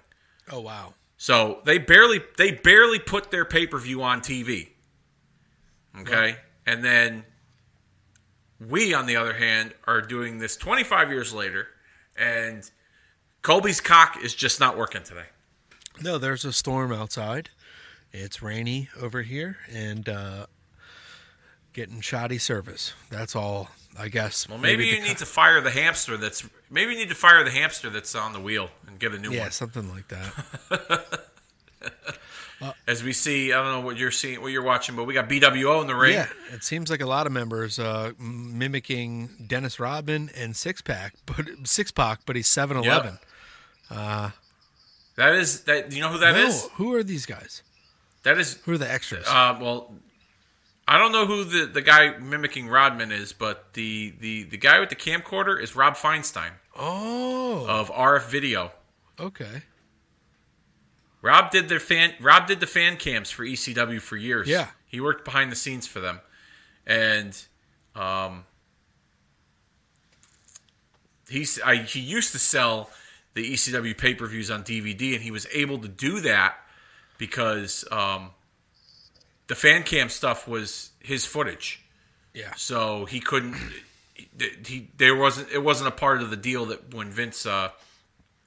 Oh wow. So they barely put their pay-per-view on TV. Okay? Right. And then we, on the other hand, are doing this 25 years later, and Colby's cock is just not working today. No, there's a storm outside. It's rainy over here, and getting shoddy service. That's all, I guess. Well, maybe you need to fire the hamster that's on the wheel and get a new one. Yeah, something like that. As we see, I don't know what you're watching, but we got BWO in the ring. Yeah, it seems like a lot of members mimicking Dennis Rodman and Six Pac, but he's 7'11". Yep. That is that. Do you know who that is? Who are these guys? That is who are the extras? Well, I don't know who the guy mimicking Rodman is, but the guy with the camcorder is Rob Feinstein. Oh, of RF Video. Okay. Rob did the fan cams for ECW for years. Yeah, he worked behind the scenes for them, and he used to sell the ECW pay-per-views on DVD, and he was able to do that because the fan cam stuff was his footage. Yeah. So he couldn't. It wasn't a part of the deal that when Vince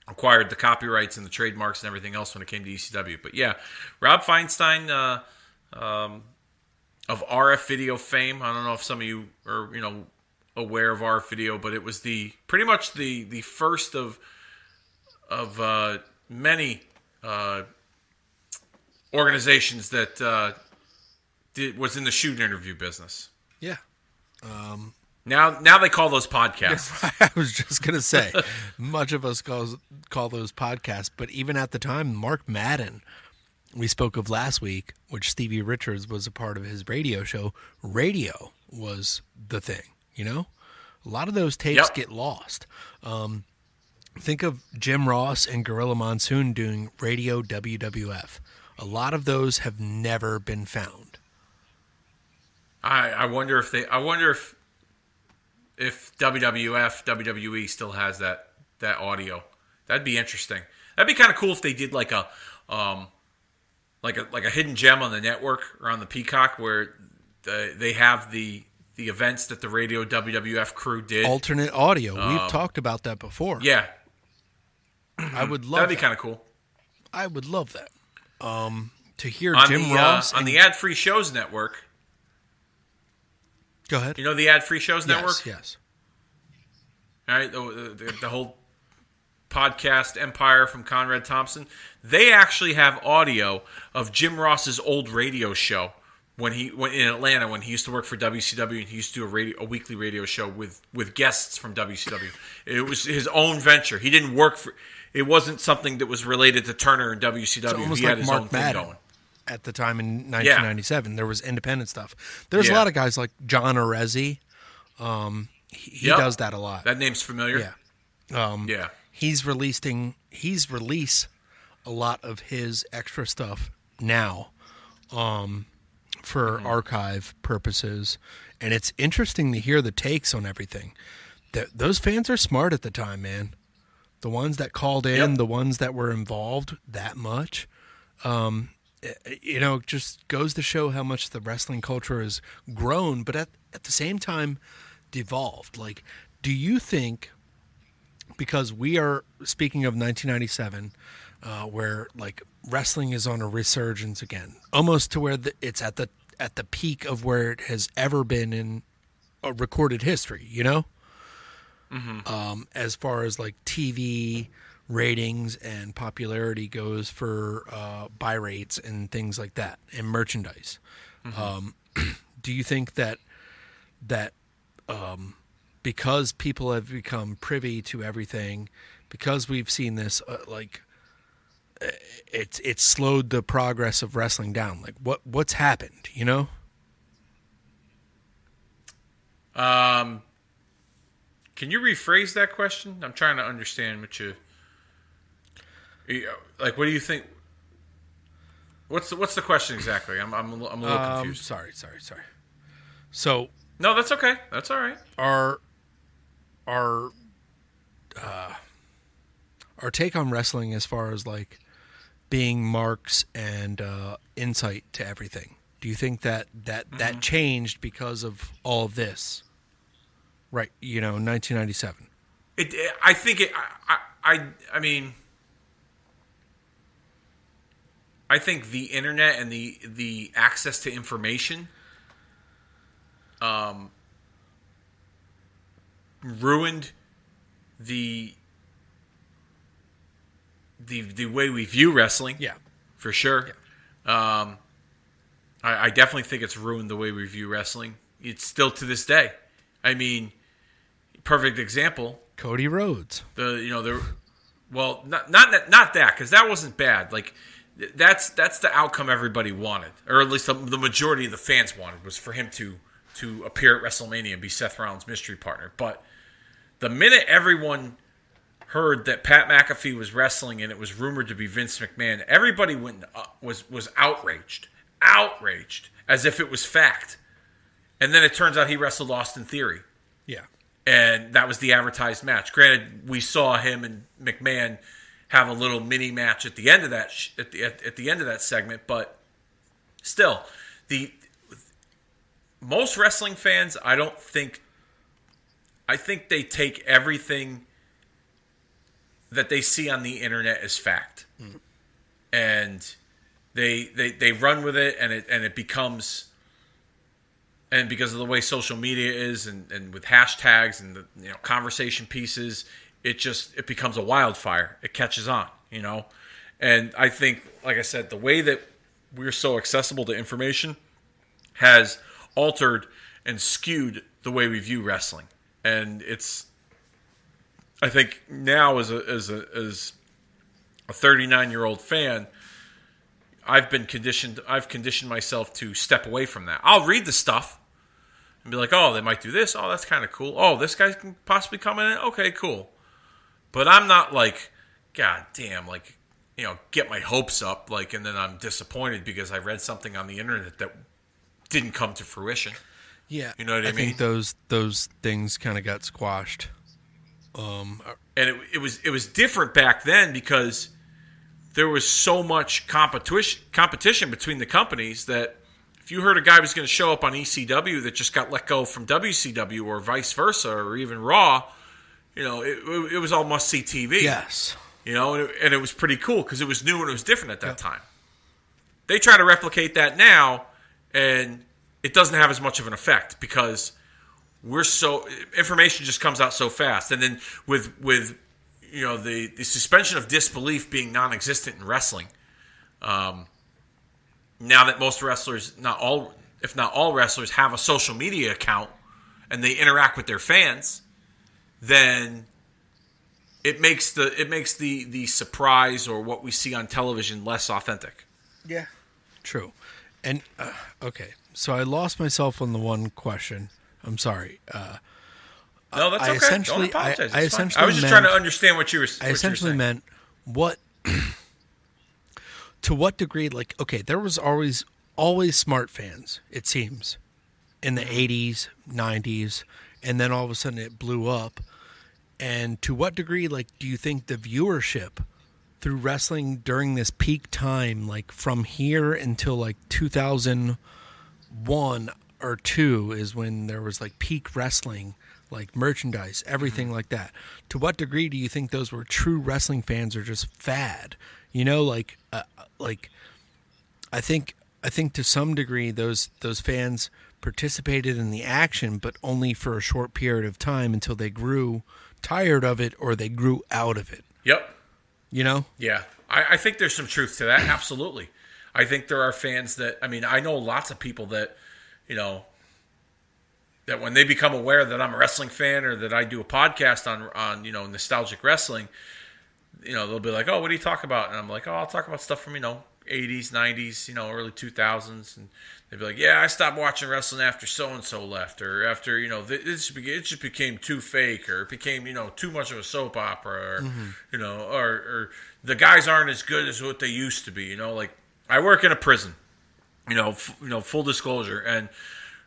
acquired the copyrights and the trademarks and everything else when it came to ECW. But yeah, Rob Feinstein of RF Video fame. I don't know if some of you are aware of RF Video, but it was pretty much the first of many organizations that was in the shoot interview business. Yeah. Now they call those podcasts. I was just going to say, much of us call those podcasts, but even at the time, Mark Madden, we spoke of last week, which Stevie Richards was a part of his radio show. Radio was the thing, A lot of those tapes get lost. Think of Jim Ross and Gorilla Monsoon doing Radio WWF. A lot of those have never been found. I wonder if WWF, WWE still has that audio. That'd be interesting. That'd be kind of cool if they did like a hidden gem on the network or on the Peacock where they have the events that the Radio WWF crew did. Alternate audio. We've talked about that before. Yeah. I would love That'd be kind of cool. I would love that. To hear on Jim Ross on the Ad-Free Shows Network. Go ahead. You know the Ad-Free Shows Network? Yes. All right, the whole podcast empire from Conrad Thompson. They actually have audio of Jim Ross's old radio show when in Atlanta when he used to work for WCW and he used to do a weekly radio show with guests from WCW. It was his own venture. He didn't work for. It wasn't something that was related to Turner and WCW. So almost he like had his Mark own Madden. thing going. At the time in 1997, there was independent stuff. There's a Yeah. lot of guys like John Arezzi. He does that a lot. That name's familiar. Yeah. Yeah. He's released a lot of his extra stuff now. for archive purposes, and it's interesting to hear the takes on everything. Those fans are smart at the time, man. The ones that called in, the ones that were involved that much, just goes to show how much the wrestling culture has grown, but at the same time devolved. Like, do you think, because we are speaking of 1997, where like wrestling is on a resurgence again, almost to where it's at the peak of where it has ever been in a recorded history, as far as like TV ratings and popularity goes for buy rates and things like that, and merchandise. Do you think that because people have become privy to everything, because we've seen this, it's slowed the progress of wrestling down? Like, what's happened? Can you rephrase that question? I'm trying to understand what you like. What do you think? What's the question exactly? I'm a little confused. Sorry. So no, that's okay. That's all right. Our take on wrestling, as far as like being marks and insight to everything. Do you think that changed because of all of this? Right, 1997. I think it. I mean, I think the internet and the access to information, ruined the way we view wrestling. Yeah, for sure. Yeah. I definitely think it's ruined the way we view wrestling. It's still to this day. I mean, perfect example. Cody Rhodes. Well, not that, because that wasn't bad. Like, that's the outcome everybody wanted, or at least the majority of the fans wanted, was for him to appear at WrestleMania and be Seth Rollins' mystery partner. But the minute everyone heard that Pat McAfee was wrestling and it was rumored to be Vince McMahon, everybody was outraged as if it was fact. And then it turns out he wrestled Austin Theory. Yeah. And that was the advertised match. Granted, we saw him and McMahon have a little mini match at the end of that at the end of that segment, but still, most wrestling fans, I think they take everything that they see on the internet as fact. And they run with it, and it becomes. And because of the way social media is, and with hashtags and the conversation pieces, it becomes a wildfire. It catches on, And I think, like I said, the way that we're so accessible to information has altered and skewed the way we view wrestling. And I think now as a 39-year-old fan, I've conditioned myself to step away from that. I'll read the stuff and be like, oh, they might do this. Oh, that's kind of cool. Oh, this guy can possibly come in. Okay, cool. But I'm not like, God damn, like, get my hopes up, like, and then I'm disappointed because I read something on the internet that didn't come to fruition. Yeah. You know what I mean? I think those things kind of got squashed. And it was different back then because there was so much competition between the companies that if you heard a guy was going to show up on ECW that just got let go from WCW or vice versa, or even Raw, it was all must-see TV. Yes. And it was pretty cool because it was new and it was different at that time. They try to replicate that now, and it doesn't have as much of an effect because information just comes out so fast. And then with the suspension of disbelief being non-existent in wrestling, now that most wrestlers, if not all wrestlers, have a social media account and they interact with their fans, then it makes the surprise or what we see on television less authentic. Yeah, true. And okay, so I lost myself on the one question. I'm sorry. No, that's okay. Don't apologize. I was just trying to understand what you were saying. I essentially meant what to what degree, like, okay, there was always always smart fans, it seems, in the 80s, 90s, and then all of a sudden it blew up. And to what degree, like, do you think the viewership through wrestling during this peak time, like from here until like 2001 or 2 is when there was like peak wrestling, like merchandise, everything like that. To what degree do you think those were true wrestling fans or just fad? You know, like I think to some degree those fans participated in the action, but only for a short period of time until they grew tired of it or they grew out of it. Yep. You know? Yeah. I think there's some truth to that. Absolutely. I think there are fans that, I mean, I know lots of people that, you know, that when they become aware that I'm a wrestling fan or that I do a podcast on you know, nostalgic wrestling, you know, they'll be like, oh, what do you talk about? And I'm like, oh, I'll talk about stuff from, you know, 80s, 90s, you know, early 2000s. And they'd be like, yeah, I stopped watching wrestling after so-and-so left, or after, you know, it just became too fake, or it became, you know, too much of a soap opera, or, you know, or the guys aren't as good as what they used to be, you know. Like, I work in a prison, you know, full disclosure, and,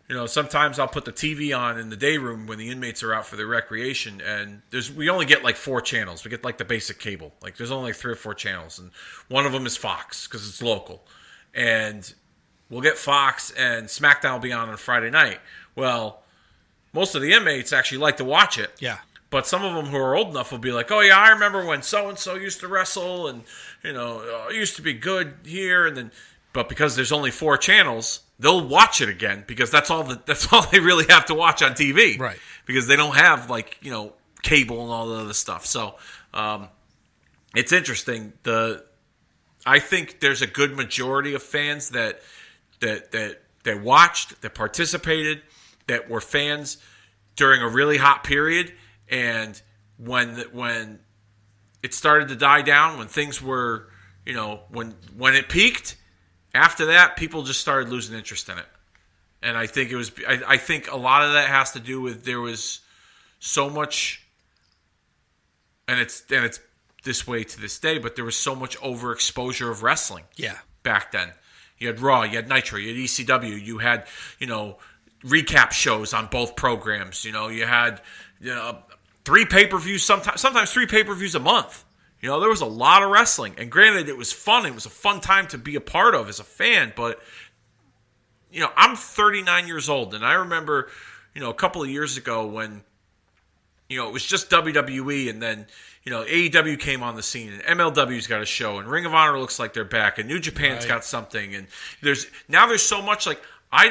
you know, sometimes I'll put the TV on in the day room when the inmates are out for their recreation, and we only get like 4 channels. We get like the basic cable. Like, there's only like 3 or 4 channels, and one of them is Fox because it's local. And we'll get Fox, and SmackDown will be on Friday night. Well, most of the inmates actually like to watch it. Yeah. But some of them who are old enough will be like, oh, yeah, I remember when so-and-so used to wrestle, and, you know, it used to be good here, and then... But because there's only 4 channels, they'll watch it again because that's all they really have to watch on TV. Right. Because they don't have, like, you know, cable and all the other stuff. So it's interesting. I think there's a good majority of fans that watched, that participated, that were fans during a really hot period, and when it started to die down, when things were, you know, when it peaked. After that, people just started losing interest in it, and I think I think a lot of that has to do with there was so much, and it's this way to this day, but there was so much overexposure of wrestling. Yeah. Back then, you had Raw, you had Nitro, you had ECW, you had, you know, recap shows on both programs. You know, you had 3 pay-per-views, sometimes 3 pay-per-views a month. You know, there was a lot of wrestling. And granted, it was fun. It was a fun time to be a part of as a fan. But, you know, I'm 39 years old. And I remember, you know, a couple of years ago when, you know, it was just WWE. And then, you know, AEW came on the scene. And MLW's got a show. And Ring of Honor looks like they're back. And New Japan's got something. And there's so much, like, I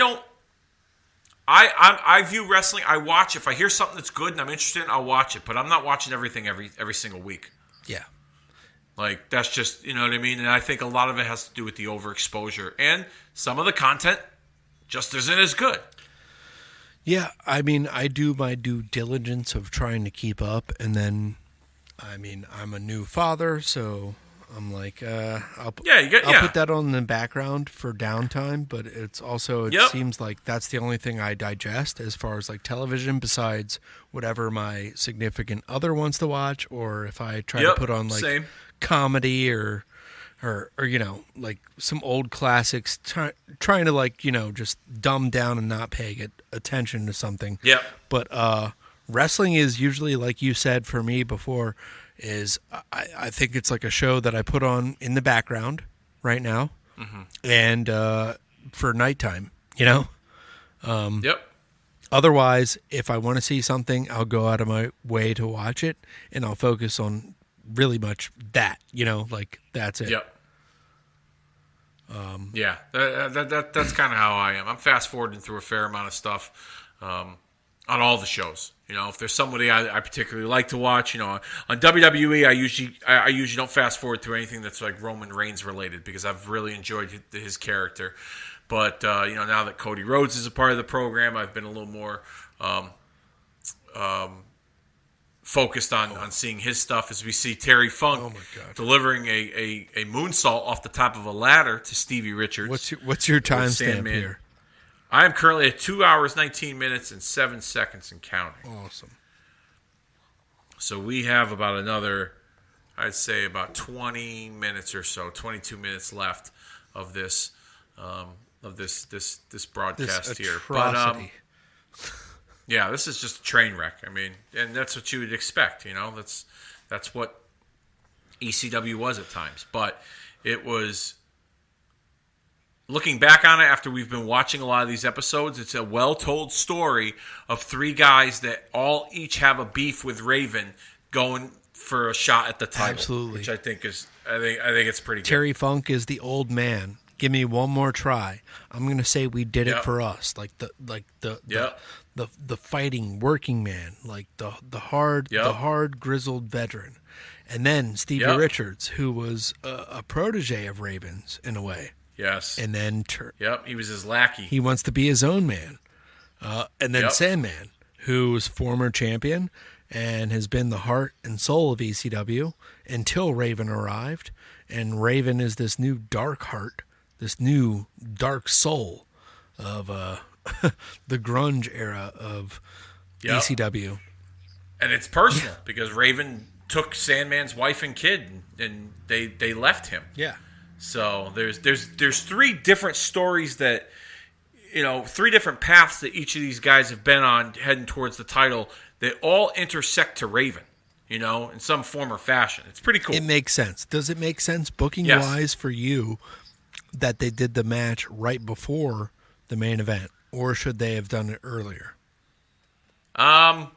view wrestling. I watch. If I hear something that's good and I'm interested in, I'll watch it. But I'm not watching everything every single week. Yeah. Like, that's just, you know what I mean? And I think a lot of it has to do with the overexposure. And some of the content just isn't as good. Yeah, I mean, I do my due diligence of trying to keep up. And then, I mean, I'm a new father, so I'm like, I'll put that on the background for downtime. But it's also, it seems like that's the only thing I digest as far as like television, besides whatever my significant other wants to watch, or if I try to put on like comedy or you know, like some old classics, trying to, like, you know, just dumb down and not pay attention to something. Yeah. But wrestling is usually, like you said for me before, is I think it's like a show that I put on in the background right now, and for nighttime, you know. Otherwise, if I want to see something, I'll go out of my way to watch it, and I'll focus on really much that, you know, like that's it. Yep. That's kind of how I am. I'm fast forwarding through a fair amount of stuff on all the shows. You know, if there's somebody I particularly like to watch, you know, on WWE, I usually don't fast forward through anything that's like Roman Reigns related, because I've really enjoyed his character. But you know, now that Cody Rhodes is a part of the program, I've been a little more focused on seeing his stuff, as we see Terry Funk delivering a moonsault off the top of a ladder to Stevie Richards. What's your timestamp here? I am currently at 2 hours, 19 minutes, and 7 seconds and counting. Awesome. So we have about another, I'd say about 20 minutes or so, 22 minutes left of this. of this broadcast This here. atrocity. But yeah, this is just a train wreck. I mean, and that's what you would expect. That's what ECW was at times. But it was. Looking back on it after we've been watching a lot of these episodes, it's a well-told story of three guys that all each have a beef with Raven going for a shot at the title. Absolutely. Which I think it's pretty good. Terry Funk is the old man. Give me one more try. I'm going to say we did it for us. Like the fighting working man, like the hard grizzled veteran. And then Stevie Richards, who was a protege of Raven's in a way. Yes. And then he was his lackey. He wants to be his own man. And then Sandman, who's former champion and has been the heart and soul of ECW until Raven arrived. And Raven is this new dark heart, this new dark soul of the grunge era of ECW. And it's personal because Raven took Sandman's wife and kid and they left him. Yeah. So there's three different stories that, three different paths that each of these guys have been on heading towards the title that all intersect to Raven, in some form or fashion. It's pretty cool. It makes sense. Does it make sense booking-wise for you that they did the match right before the main event, or should they have done it earlier? It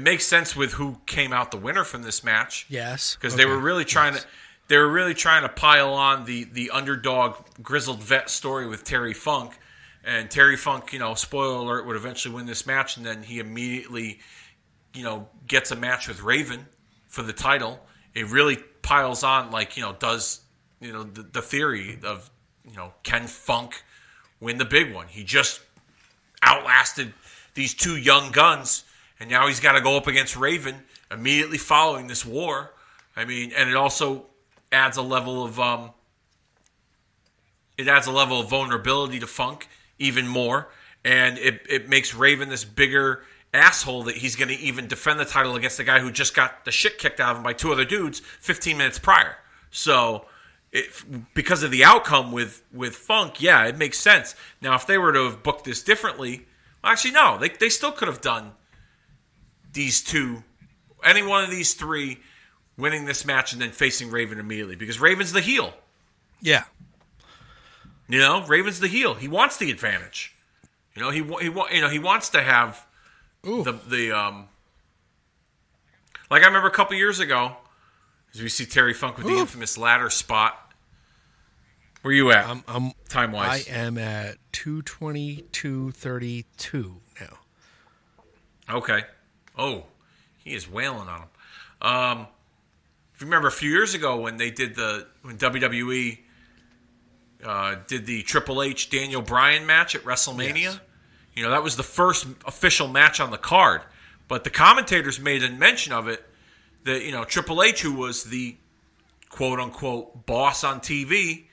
makes sense with who came out the winner from this match. Yes. Because they were really trying to... They were really trying to pile on the underdog grizzled vet story with Terry Funk. And Terry Funk, spoiler alert, would eventually win this match. And then he immediately, gets a match with Raven for the title. It really piles on, does, the theory of, can Funk win the big one? He just outlasted these two young guns. And now he's got to go up against Raven immediately following this war. I mean, and it also... adds a level of vulnerability to Funk even more, and it makes Raven this bigger asshole that he's going to even defend the title against the guy who just got the shit kicked out of him by two other dudes 15 minutes prior. So because of the outcome with Funk, it makes sense. Now, if they were to have booked this differently, well, actually no, they still could have done these two, any one of these three, winning this match and then facing Raven immediately because Raven's the heel. Yeah. Raven's the heel. He wants the advantage. He wants to have the like I remember a couple years ago, as we see Terry Funk with the infamous ladder spot. Where you at? I'm time wise. I am at 2:22:32 now. Okay. Oh, he is wailing on him. If you remember a few years ago when they did when WWE did the Triple H Daniel Bryan match at WrestleMania, that was the first official match on the card. But the commentators made a mention of it that Triple H, who was the quote unquote boss on TV,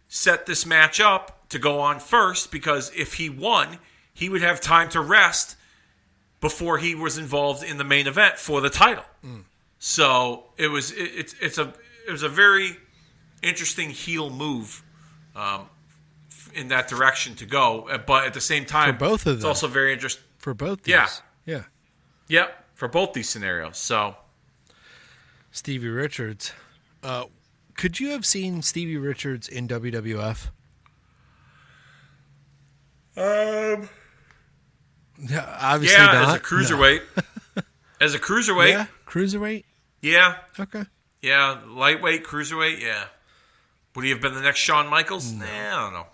set this match up to go on first because if he won, he would have time to rest before he was involved in the main event for the title. So it was a very interesting heel move in that direction to go, but at the same time, for both of them, it's also very interesting for both. These. Yeah, for both these scenarios. So Stevie Richards, could you have seen Stevie Richards in WWF? Obviously not. As a cruiserweight. As a cruiserweight. Yeah, cruiserweight? Yeah. Okay. Yeah, lightweight, cruiserweight, yeah. Would he have been the next Shawn Michaels? Nah, I don't know.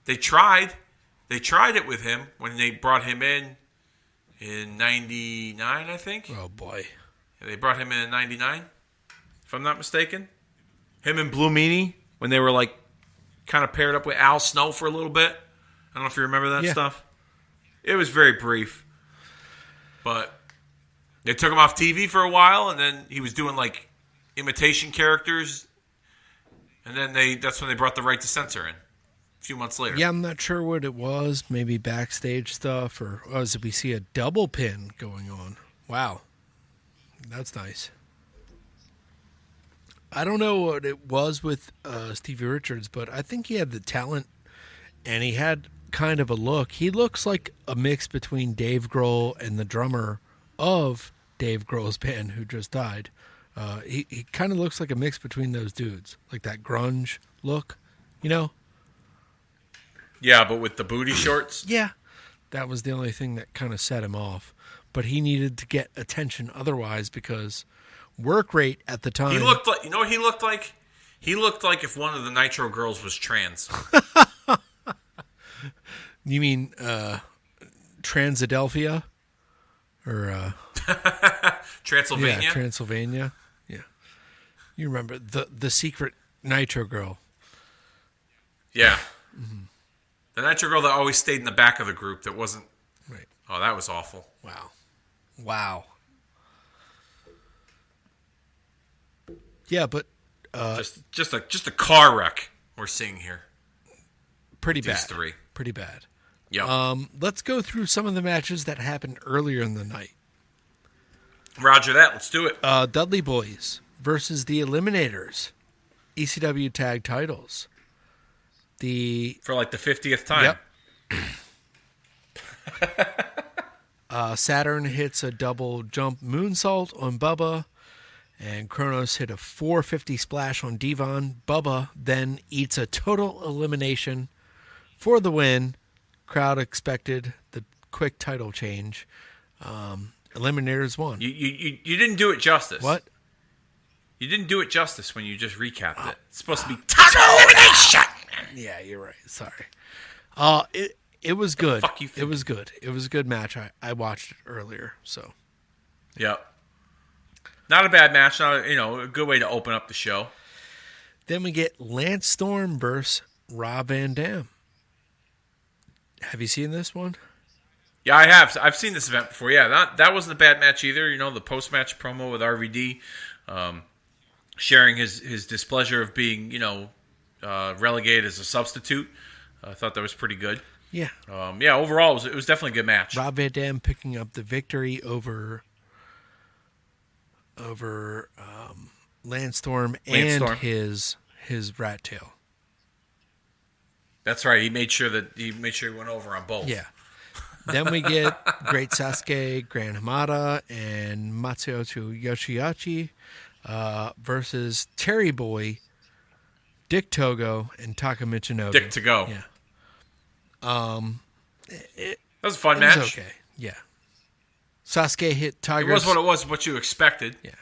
They tried. They tried it with him when they brought him in 99, I think. Oh, boy. They brought him in 99, if I'm not mistaken. Him and Blue Meanie, when they were kind of paired up with Al Snow for a little bit. I don't know if you remember that stuff. It was very brief. But they took him off TV for a while, and then he was doing imitation characters. And then that's when they brought the right to censor in a few months later. Yeah, I'm not sure what it was. Maybe backstage stuff, or did we see a double pin going on? Wow. That's nice. I don't know what it was with Stevie Richards, but I think he had the talent, and he had kind of a look. He looks like a mix between Dave Grohl and the drummer of Dave Grohl's band, who just died. He kind of looks like a mix between those dudes, like that grunge look, you know? Yeah, but with the booty shorts? Yeah. That was the only thing that kind of set him off. But he needed to get attention otherwise because work rate at the time. He looked like, you know what he looked like? He looked like if one of the Nitro girls was trans. You mean Transadelphia? Or Transylvania? Yeah, Transylvania. Yeah. You remember the secret Nitro girl. Yeah. Mm-hmm. The Nitro girl that always stayed in the back of the group that wasn't... Right. Oh, that was awful. Wow. Yeah, but... Just a car wreck we're seeing here. Pretty These bad. three. Pretty bad. Yep. Let's go through some of the matches that happened earlier in the night. Roger that. Let's do it. Dudley Boys versus the Eliminators. ECW tag titles. For like the 50th time. Yep. Saturn hits a double jump moonsault on Bubba, and Kronos hit a 450 splash on Devon. Bubba then eats a total elimination for the win. Crowd expected the quick title change. Eliminators won. You didn't do it justice. What? You didn't do it justice when you just recapped it. It's supposed to be total elimination. Yeah, you're right. Sorry. It was good. Fuck you it was good. It was a good match. I watched it earlier, so. Yep. Not a bad match. Not a good way to open up the show. Then we get Lance Storm versus Rob Van Dam. Have you seen this one? Yeah, I have. I've seen this event before. Yeah, that wasn't a bad match either. The post-match promo with RVD, sharing his displeasure of being, relegated as a substitute. I thought that was pretty good. Yeah. Overall, it was definitely a good match. Rob Van Dam picking up the victory over Lance Storm and his rat tail. That's right. He made sure he went over on both. Yeah. Then we get Great Sasuke, Gran Hamada, and Matsuoto Yoshihachi versus Terry Boy, Dick Togo, and Taka Michinoku. Dick to go. Yeah. That was a fun match. Was okay. Yeah. Sasuke hit Tiger. It was what you expected. Yeah.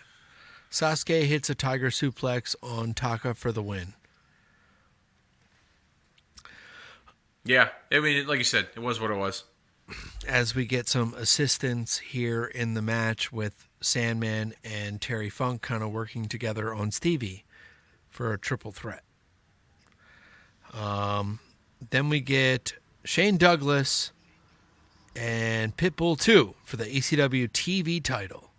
Sasuke hits a Tiger suplex on Taka for the win. Yeah. I mean, like you said, it was what it was. As we get some assistance here in the match with Sandman and Terry Funk kind of working together on Stevie for a triple threat. Then we get Shane Douglas and Pitbull 2 for the ECW TV title.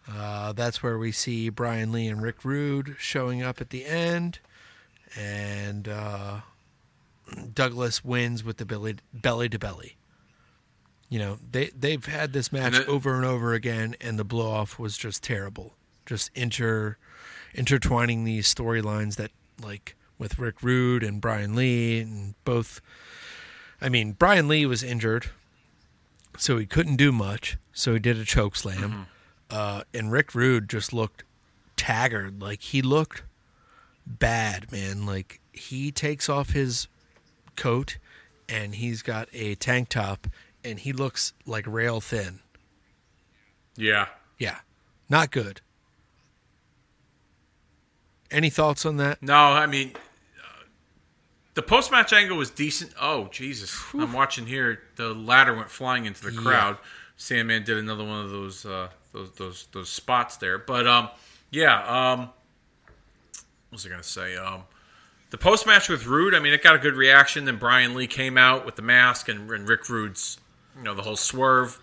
That's where we see Brian Lee and Rick Rude showing up at the end. And Douglas wins with the belly to belly. They've had this match over and over again, and the blow off was just terrible. Just intertwining these storylines that, like, with Rick Rude and Brian Lee, and both. I mean, Brian Lee was injured, so he couldn't do much. So he did a choke slam, and Rick Rude just looked haggard. Like, he looked bad, man. Like, he takes off his coat and he's got a tank top and he looks like rail thin. Yeah. Not good. Any thoughts on that? No, I mean, the post-match angle was decent. Oh, Jesus. Whew. I'm watching here. The ladder went flying into the crowd. Yeah. Sandman did another one of those spots there. But, what was I going to say? The post-match with Rude, I mean, it got a good reaction. Then Brian Lee came out with the mask and Rick Rude's, the whole swerve.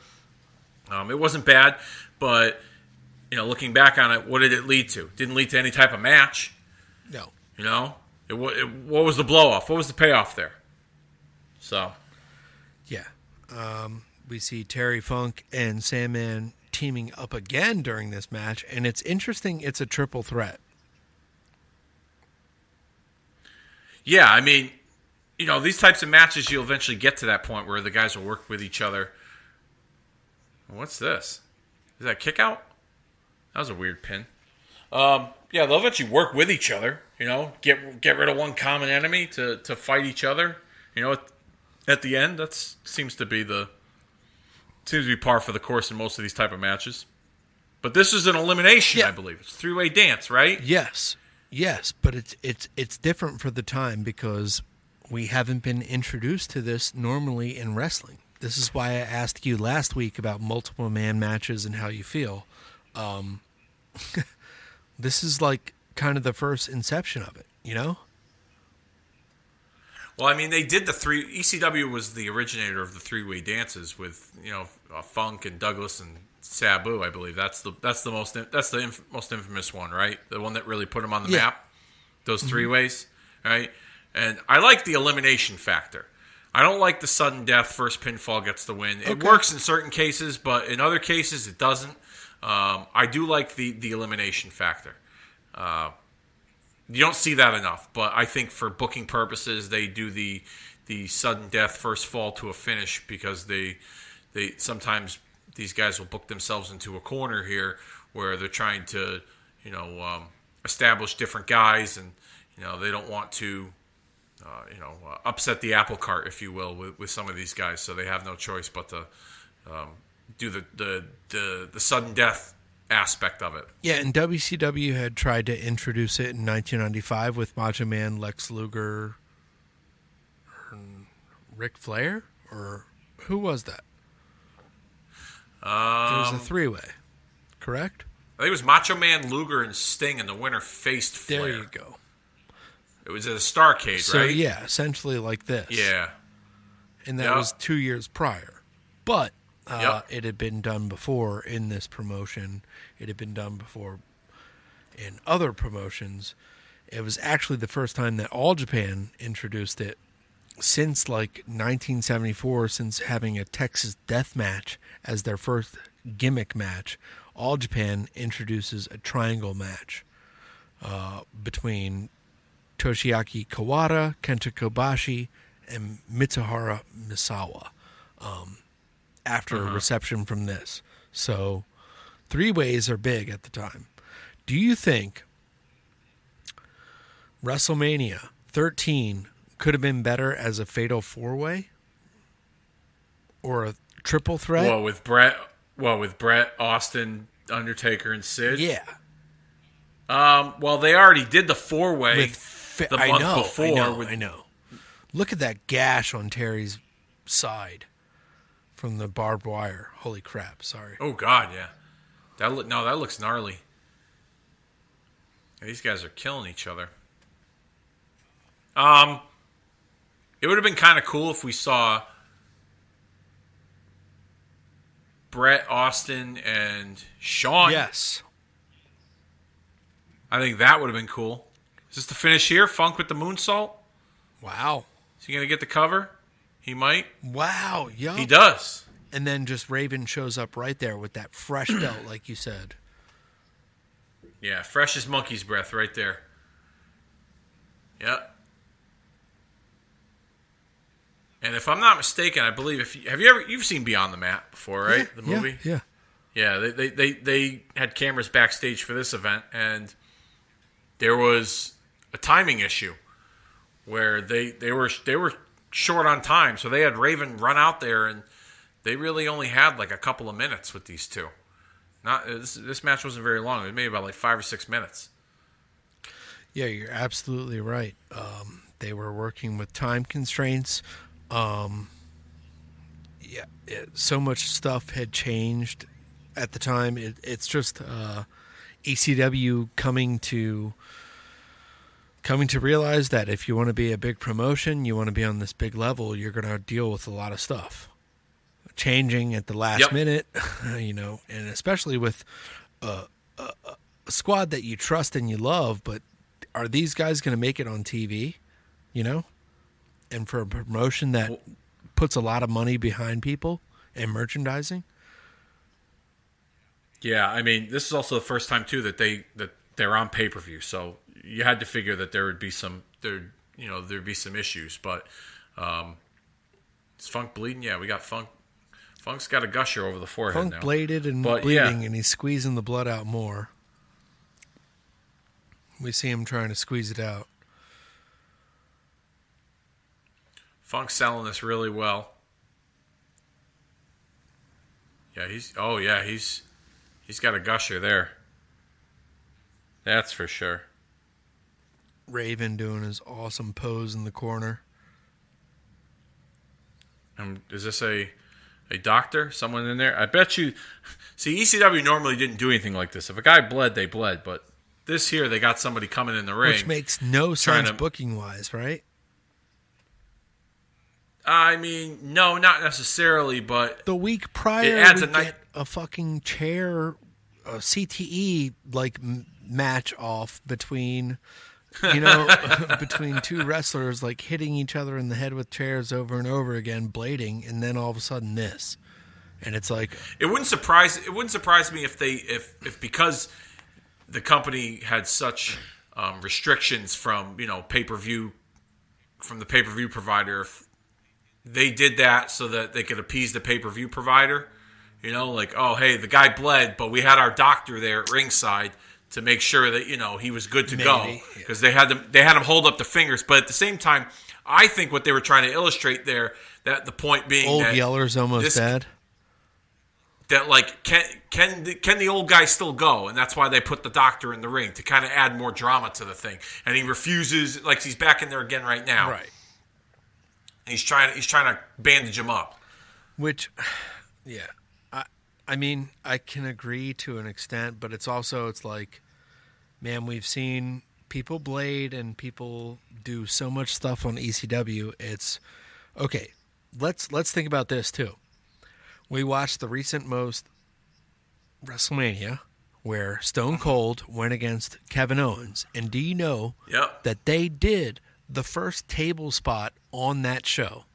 It wasn't bad, but, looking back on it, what did it lead to? It didn't lead to any type of match. No. What was the blow-off? What was the payoff there? So. Yeah. We see Terry Funk and Sandman teaming up again during this match, and it's interesting. It's a triple threat. Yeah, I mean, these types of matches, you'll eventually get to that point where the guys will work with each other. What's this? Is that a kick out? That was a weird pin. Yeah, they'll eventually work with each other. Get rid of one common enemy to fight each other. At the end, that seems to be par for the course in most of these type of matches. But this is an elimination, I believe. It's a three-way dance, right? Yes, but it's different for the time because we haven't been introduced to this normally in wrestling. This is why I asked you last week about multiple man matches and how you feel. This is like kind of the first inception of it, Well, I mean, they did ECW was the originator of the three-way dances with, Funk and Douglas and Sabu, I believe. That's the most infamous one, right? The one that really put them on the map. Those three ways, right? And I like the elimination factor. I don't like the sudden death, first pinfall gets the win. It works in certain cases, but in other cases it doesn't. I do like the elimination factor. You don't see that enough, but I think for booking purposes, they do the sudden death, first fall to a finish because they sometimes these guys will book themselves into a corner here where they're trying to establish different guys, and they don't want to upset the apple cart, if you will, with some of these guys, so they have no choice but to do the sudden death aspect of it. Yeah, and WCW had tried to introduce it in 1995 with Macho Man, Lex Luger, Ric Flair, or who was that? It was a three-way, correct? I think it was Macho Man, Luger, and Sting, and the winner faced Flair. There you go. It was at a Starrcade, right? So, yeah, essentially like this. Yeah. And that was 2 years prior. But it had been done before in this promotion. It had been done before in other promotions. It was actually the first time that All Japan introduced it since, 1974, since having a Texas Death Match as their first gimmick match. All Japan introduces a triangle match between Toshiaki Kawada, Kenta Kobashi, and Mitsuhara Misawa after a reception from this. So, three-ways are big at the time. Do you think WrestleMania 13 could have been better as a fatal four-way? Or a triple threat? Well, with Bret, Austin, Undertaker, and Sid? Yeah. Well, they already did the four-way the month before. I know. Look at that gash on Terry's side from the barbed wire. Holy crap, sorry. Oh, God, yeah. That looks gnarly. These guys are killing each other. It would have been kind of cool if we saw Bret, Austin, and Shawn. Yes. I think that would have been cool. Is this the finish here? Funk with the moonsault? Wow. Is he going to get the cover? He might. Wow, yeah. He does. And then just Raven shows up right there with that fresh belt, like you said. Yeah, fresh as monkey's breath right there. Yep. And if I'm not mistaken, I believe you've seen Beyond the Mat before, right? Yeah, the movie? Yeah. Yeah, they had cameras backstage for this event, and there was a timing issue where they were short on time, so they had Raven run out there, and they really only had a couple of minutes with these two. This match wasn't very long. It was maybe about 5 or 6 minutes. Yeah, you're absolutely right. They were working with time constraints. So much stuff had changed at the time. It's just ECW coming to realize that if you want to be a big promotion, you want to be on this big level, you're going to deal with a lot of stuff changing at the last minute, and especially with a squad that you trust and you love, but are these guys going to make it on TV, and for a promotion that puts a lot of money behind people and merchandising? Yeah, I mean, this is also the first time too that they're on pay-per-view, so you had to figure that there'd be some issues. But is Funk bleeding? Yeah, we got Funk. Funk's got a gusher over the forehead Funk now. bladed and bleeding, and he's squeezing the blood out more. We see him trying to squeeze it out. Funk's selling this really well. Yeah, he's got a gusher there. That's for sure. Raven doing his awesome pose in the corner. Is this a doctor? Someone in there? I bet you. See, ECW normally didn't do anything like this. If a guy bled, they bled. But this here, they got somebody coming in the ring. Which makes no sense booking-wise, right? I mean, no, not necessarily, but the week prior, get a fucking chair, a CTE like match off between, between two wrestlers, like hitting each other in the head with chairs over and over again, blading, and then all of a sudden this, and it's like it wouldn't surprise me if because the company had such restrictions from pay-per-view from the pay-per-view provider. If they did that so that they could appease the pay-per-view provider. Like, oh, hey, the guy bled, but we had our doctor there at ringside to make sure that, he was good to go. Because they had him hold up the fingers. But at the same time, I think what they were trying to illustrate there, that the point being Old Yeller's almost dead. That, like, can the old guy still go? And that's why they put the doctor in the ring, to kind of add more drama to the thing. And he refuses, like he's back in there again right now. Right. He's trying to bandage him up. Which, yeah. I mean, I can agree to an extent, but it's like, man, we've seen people blade and people do so much stuff on ECW. It's, okay, let's think about this too. We watched the recent most WrestleMania where Stone Cold went against Kevin Owens. And do you know that they did the first table spot on that show?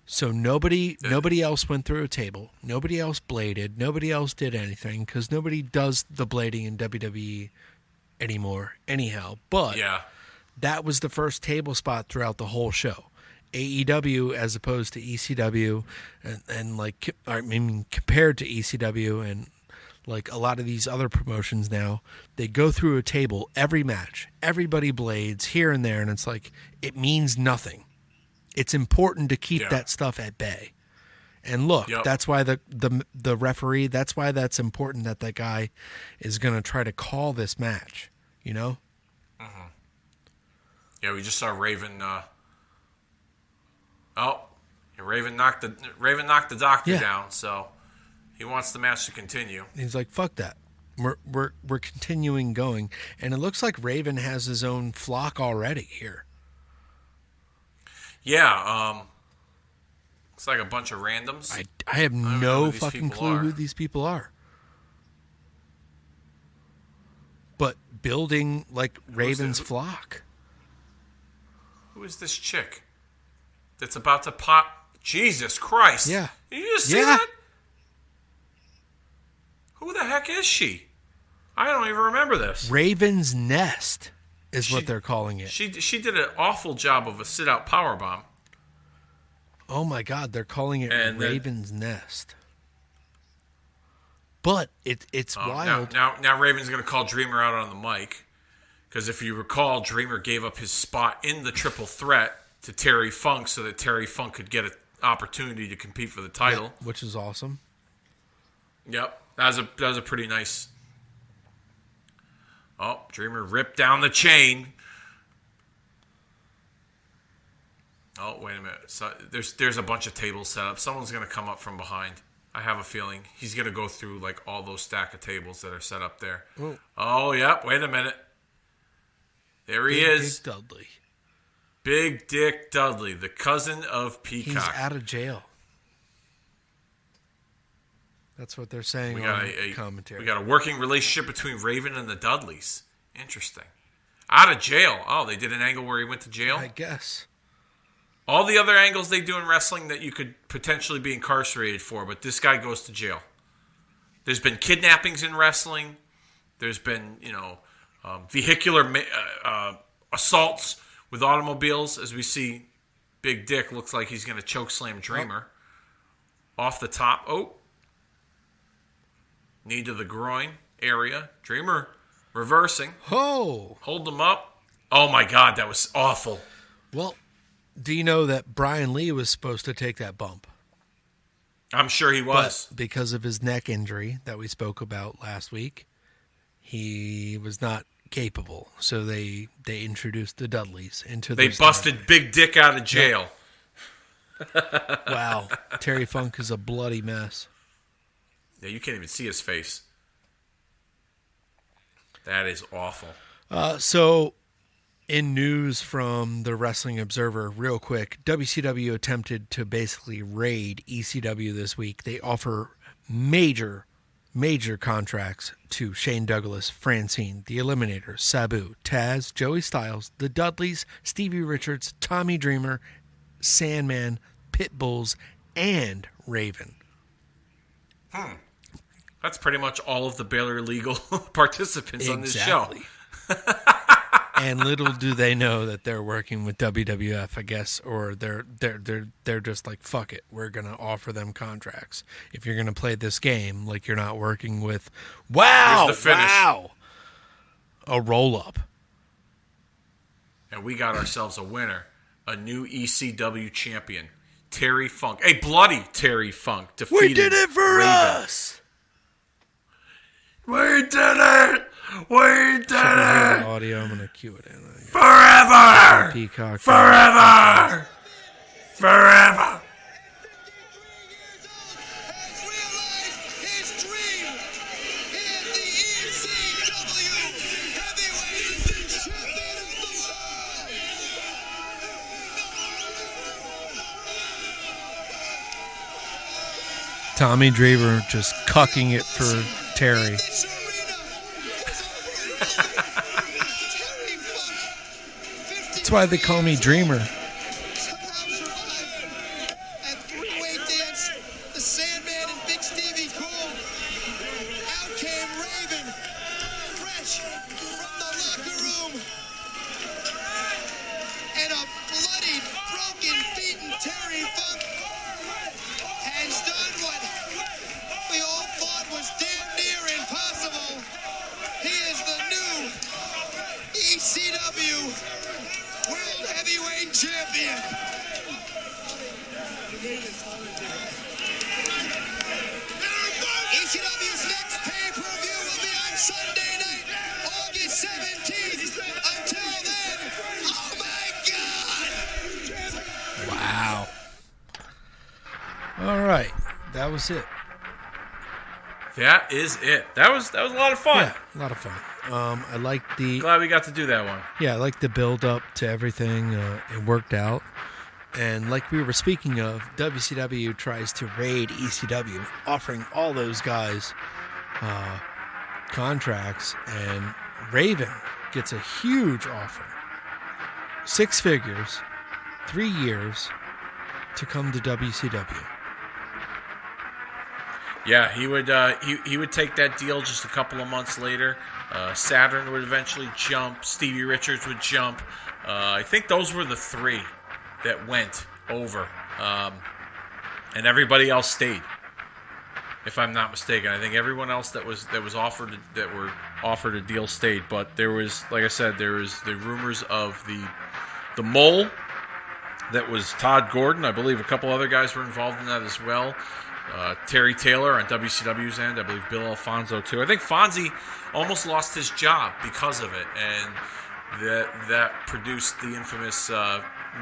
So nobody else went through a table. Nobody else bladed. Nobody else did anything because nobody does the blading in WWE anymore anyhow. But that was the first table spot throughout the whole show. AEW as opposed to ECW and like, I mean, compared to ECW and like a lot of these other promotions now, they go through a table every match. Everybody blades here and there, and it's like, it means nothing. It's important to keep that stuff at bay. And look, that's why the referee, that's why that's important that guy is going to try to call this match, Mm-hmm. Yeah, we just saw Raven. Raven knocked the doctor down, so he wants the match to continue. He's like, fuck that. We're continuing going. And it looks like Raven has his own flock already here. Yeah, it's like a bunch of randoms. I have no fucking clue who these people are. But building like Raven's flock. Who is this chick that's about to pop? Jesus Christ. Yeah. Did you just see that? Who the heck is she? I don't even remember this. Raven's Nest is what they're calling it. She did an awful job of a sit-out powerbomb. Oh, my God. They're calling it Raven's Nest. But it's wild. Now Raven's going to call Dreamer out on the mic. Because if you recall, Dreamer gave up his spot in the triple threat to Terry Funk so that Terry Funk could get an opportunity to compete for the title. Yeah, which is awesome. Yep. That was a pretty nice... Oh, Dreamer ripped down the chain. Oh, wait a minute. So there's a bunch of tables set up. Someone's going to come up from behind. I have a feeling he's going to go through like all those stack of tables that are set up there. Ooh. Oh, yep. Wait a minute. There he is. Dick Dudley. Big Dick Dudley, the cousin of Peacock. He's out of jail. That's what they're saying on commentary. We got a working relationship between Raven and the Dudleys. Interesting. Out of jail. Oh, they did an angle where he went to jail? I guess. All the other angles they do in wrestling that you could potentially be incarcerated for, but this guy goes to jail. There's been kidnappings in wrestling. There's been, vehicular assaults with automobiles. As we see, Big Dick looks like he's going to choke slam Dreamer. Off the top. Oh. Knee to the groin area. Dreamer reversing. Oh. Hold him up. Oh, my God. That was awful. Well, do you know that Brian Lee was supposed to take that bump? I'm sure he was. But because of his neck injury that we spoke about last week, he was not capable. So they introduced the Dudleys into They busted Big Dick out of jail. Wow. Terry Funk is a bloody mess. Yeah, you can't even see his face. That is awful. So, in news from the Wrestling Observer, real quick, WCW attempted to basically raid ECW this week. They offer major contracts to Shane Douglas, Francine, the Eliminators, Sabu, Taz, Joey Styles, the Dudleys, Stevie Richards, Tommy Dreamer, Sandman, Pitbulls, and Raven. That's pretty much all of the Baylor legal participants on this show. And little do they know that they're working with WWF, I guess, or they're just like, fuck it, we're gonna offer them contracts. If you're gonna play this game, like you're not working with wow, a roll up. And we got ourselves a winner, a new ECW champion, Terry Funk, a bloody Terry Funk defeated We did it for Raven. us. We did it. We did it. Audio, I'm gonna cue it in. Forever! Peacock. Forever! Forever! Tommy Dreamer just cucking it for Terry. That's why they call me Dreamer. At three-way dance, the Sandman and Big Stevie cool. Out came Raven, fresh from the locker room. And a bloody, broken, beaten Terry Funk has done what we all thought was damn near impossible. He is the new ECW World Heavyweight Champion. ECW's next pay-per-view will be on Sunday night, August 17th. Until then, oh my God! Wow. All right, that was it. That is it. That was a lot of fun. Yeah, a lot of fun. I like the Glad we got to do that one. I like the build up to everything. It worked out, and like we were speaking of, WCW tries to raid ECW, offering all those guys contracts, and Raven gets a huge offer, 6 figures, 3 years, to come to WCW. Yeah, he would take that deal just a couple of months later. Saturn would eventually jump. Stevie Richards would jump. I think those were the 3 that went over, and everybody else stayed. If I'm not mistaken, I think everyone else that were offered a deal stayed. But there was, like I said, there was the rumors of the Mole. That was Todd Gordon. I believe a couple other guys were involved in that as well. Terry Taylor on WCW's end. I believe Bill Alfonso too. I think Fonzie almost lost his job because of it, and that produced the infamous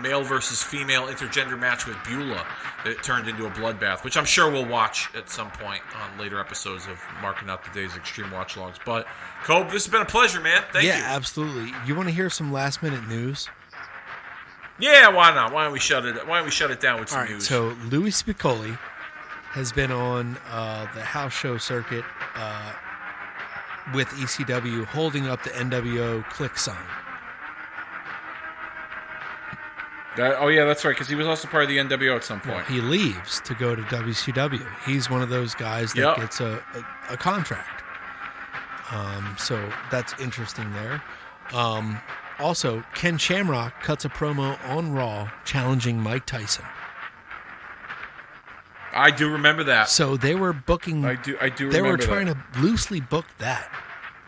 male versus female intergender match with Beulah that turned into a bloodbath, which I'm sure we'll watch at some point on later episodes of Marking Out the Days Extreme Watch Logs. But Cobe, this has been a pleasure, man. Thank you. Yeah, absolutely. You want to hear some last minute news? Yeah, why not? Why don't we shut it down with some All right, news? so Louis Spicolli has been on the house show circuit with ECW, holding up the NWO click sign. That's right, because he was also part of the NWO at some point. Well, he leaves to go to WCW. He's one of those guys that gets a contract. So that's interesting there. Also, Ken Shamrock cuts a promo on Raw challenging Mike Tyson. I do remember that. So they were booking. I do remember They were trying that. to loosely book that.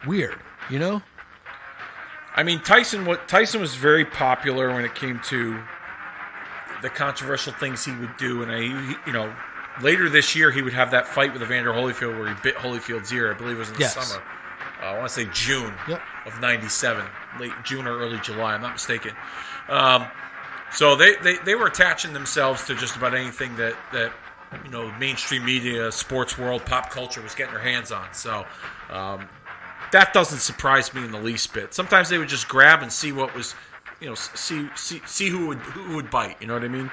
Weird, you know? I mean, Tyson was very popular when it came to the controversial things he would do, and later this year he would have that fight with Evander Holyfield where he bit Holyfield's ear. I believe it was in the summer. I want to say June of '97, late June or early July. I'm not mistaken. So they were attaching themselves to just about anything that mainstream media, sports world, pop culture was getting their hands on. So that doesn't surprise me in the least bit. Sometimes they would just grab and see what was, see who would bite. You know what I mean?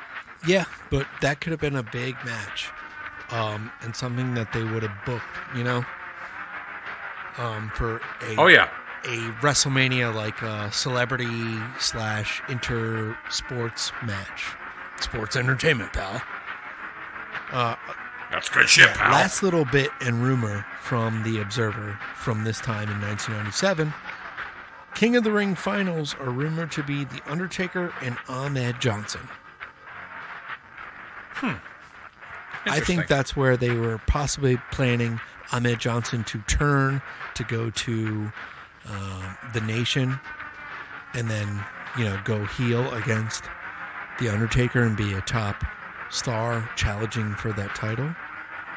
Yeah, but that could have been a big match, and something that they would have booked. For a WrestleMania like a celebrity / inter sports match, sports entertainment, pal. That's good shit, pal. Last little bit and rumor from the Observer from this time in 1997. King of the Ring finals are rumored to be The Undertaker and Ahmed Johnson. I think that's where they were possibly planning Ahmed Johnson to turn to go to the Nation and then, go heel against The Undertaker and be a top star challenging for that title.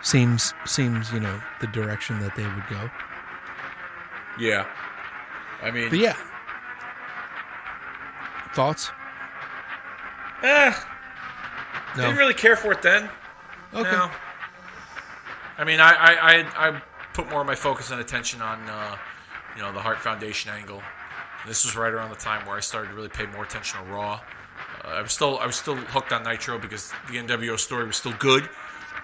Seems the direction that they would go. Yeah. I mean... But yeah. Thoughts? No. Didn't really care for it then. Okay. No. I mean, I put more of my focus and attention on, the Hart Foundation angle. This was right around the time where I started to really pay more attention to Raw. I was still hooked on Nitro because the NWO story was still good,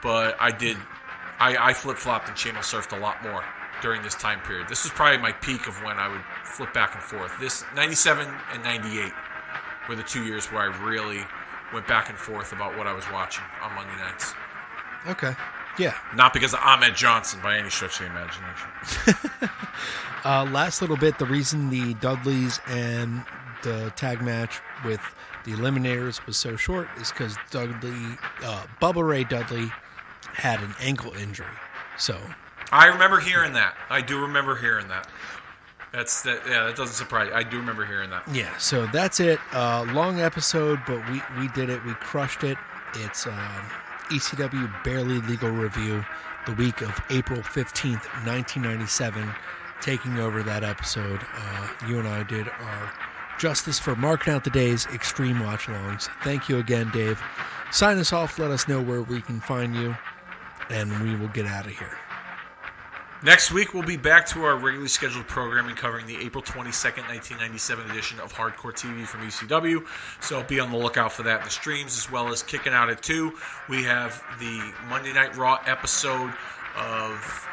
but I flip-flopped and channel surfed a lot more during this time period. This was probably my peak of when I would flip back and forth. This 97 and 98 were the 2 years where I really went back and forth about what I was watching on Monday nights. Okay. Yeah. Not because of Ahmed Johnson by any stretch of the imagination. Last little bit, the reason the Dudleys and the tag match with the Eliminators was so short is because Bubba Ray Dudley had an ankle injury. So I remember hearing that. I do remember hearing that. That doesn't surprise me. I do remember hearing that. Yeah, so that's it. Long episode, but we did it. We crushed it. It's ECW Barely Legal Review, the week of April 15th, 1997, taking over that episode. You and I did our justice for marking out the day's Extreme Watch-Alongs. Thank you again, Dave. Sign us off. Let us know where we can find you, and we will get out of here. Next week, we'll be back to our regularly scheduled programming covering the April 22nd, 1997 edition of Hardcore TV from ECW. So be on the lookout for that in the streams, as well as Kicking Out at 2. We have the Monday Night Raw episode of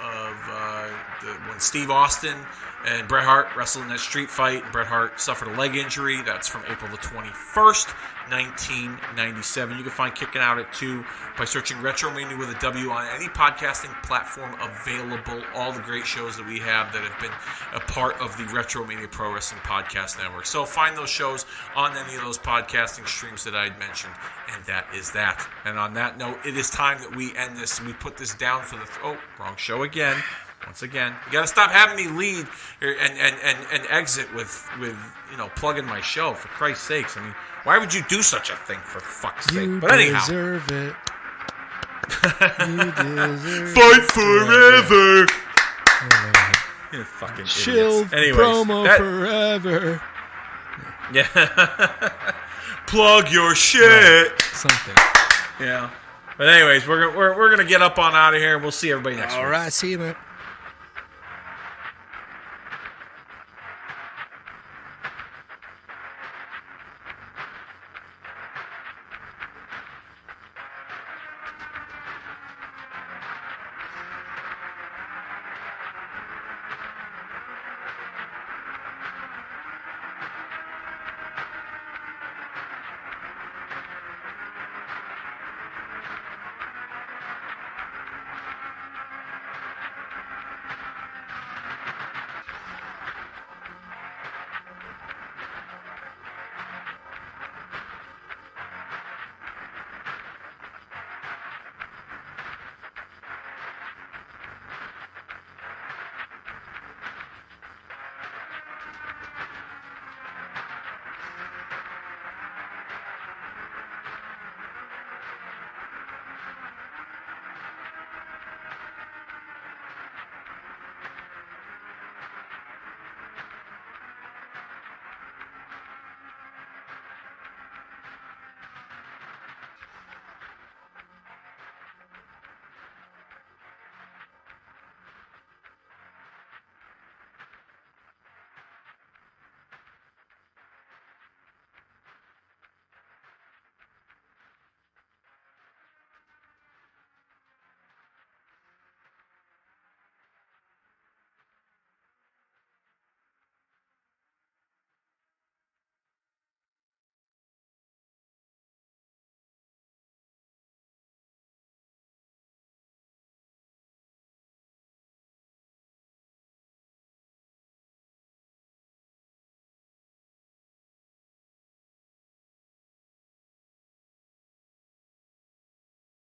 when Steve Austin and Bret Hart wrestled in that street fight. Bret Hart suffered a leg injury. That's from April the 21st, 1997. You can find Kicking Out at 2 by searching Retromania with a W on any podcasting platform available. All the great shows that we have that have been a part of the Retromania Pro Wrestling Podcast Network. So find those shows on any of those podcasting streams that I had mentioned. And that is that. And on that note, it is time that we end this. We put this down for the... wrong show again. Once again, you got to stop having me lead and exit with plugging my show, for Christ's sakes. I mean, why would you do such a thing, for fuck's sake? But anyhow, deserve it. You deserve fight forever. You fucking Shield idiots. Anyways, promo forever. Yeah. Plug your shit. Something. Yeah. But anyways, we're gonna get up on out of here, and we'll see everybody next week. All right, see you, man.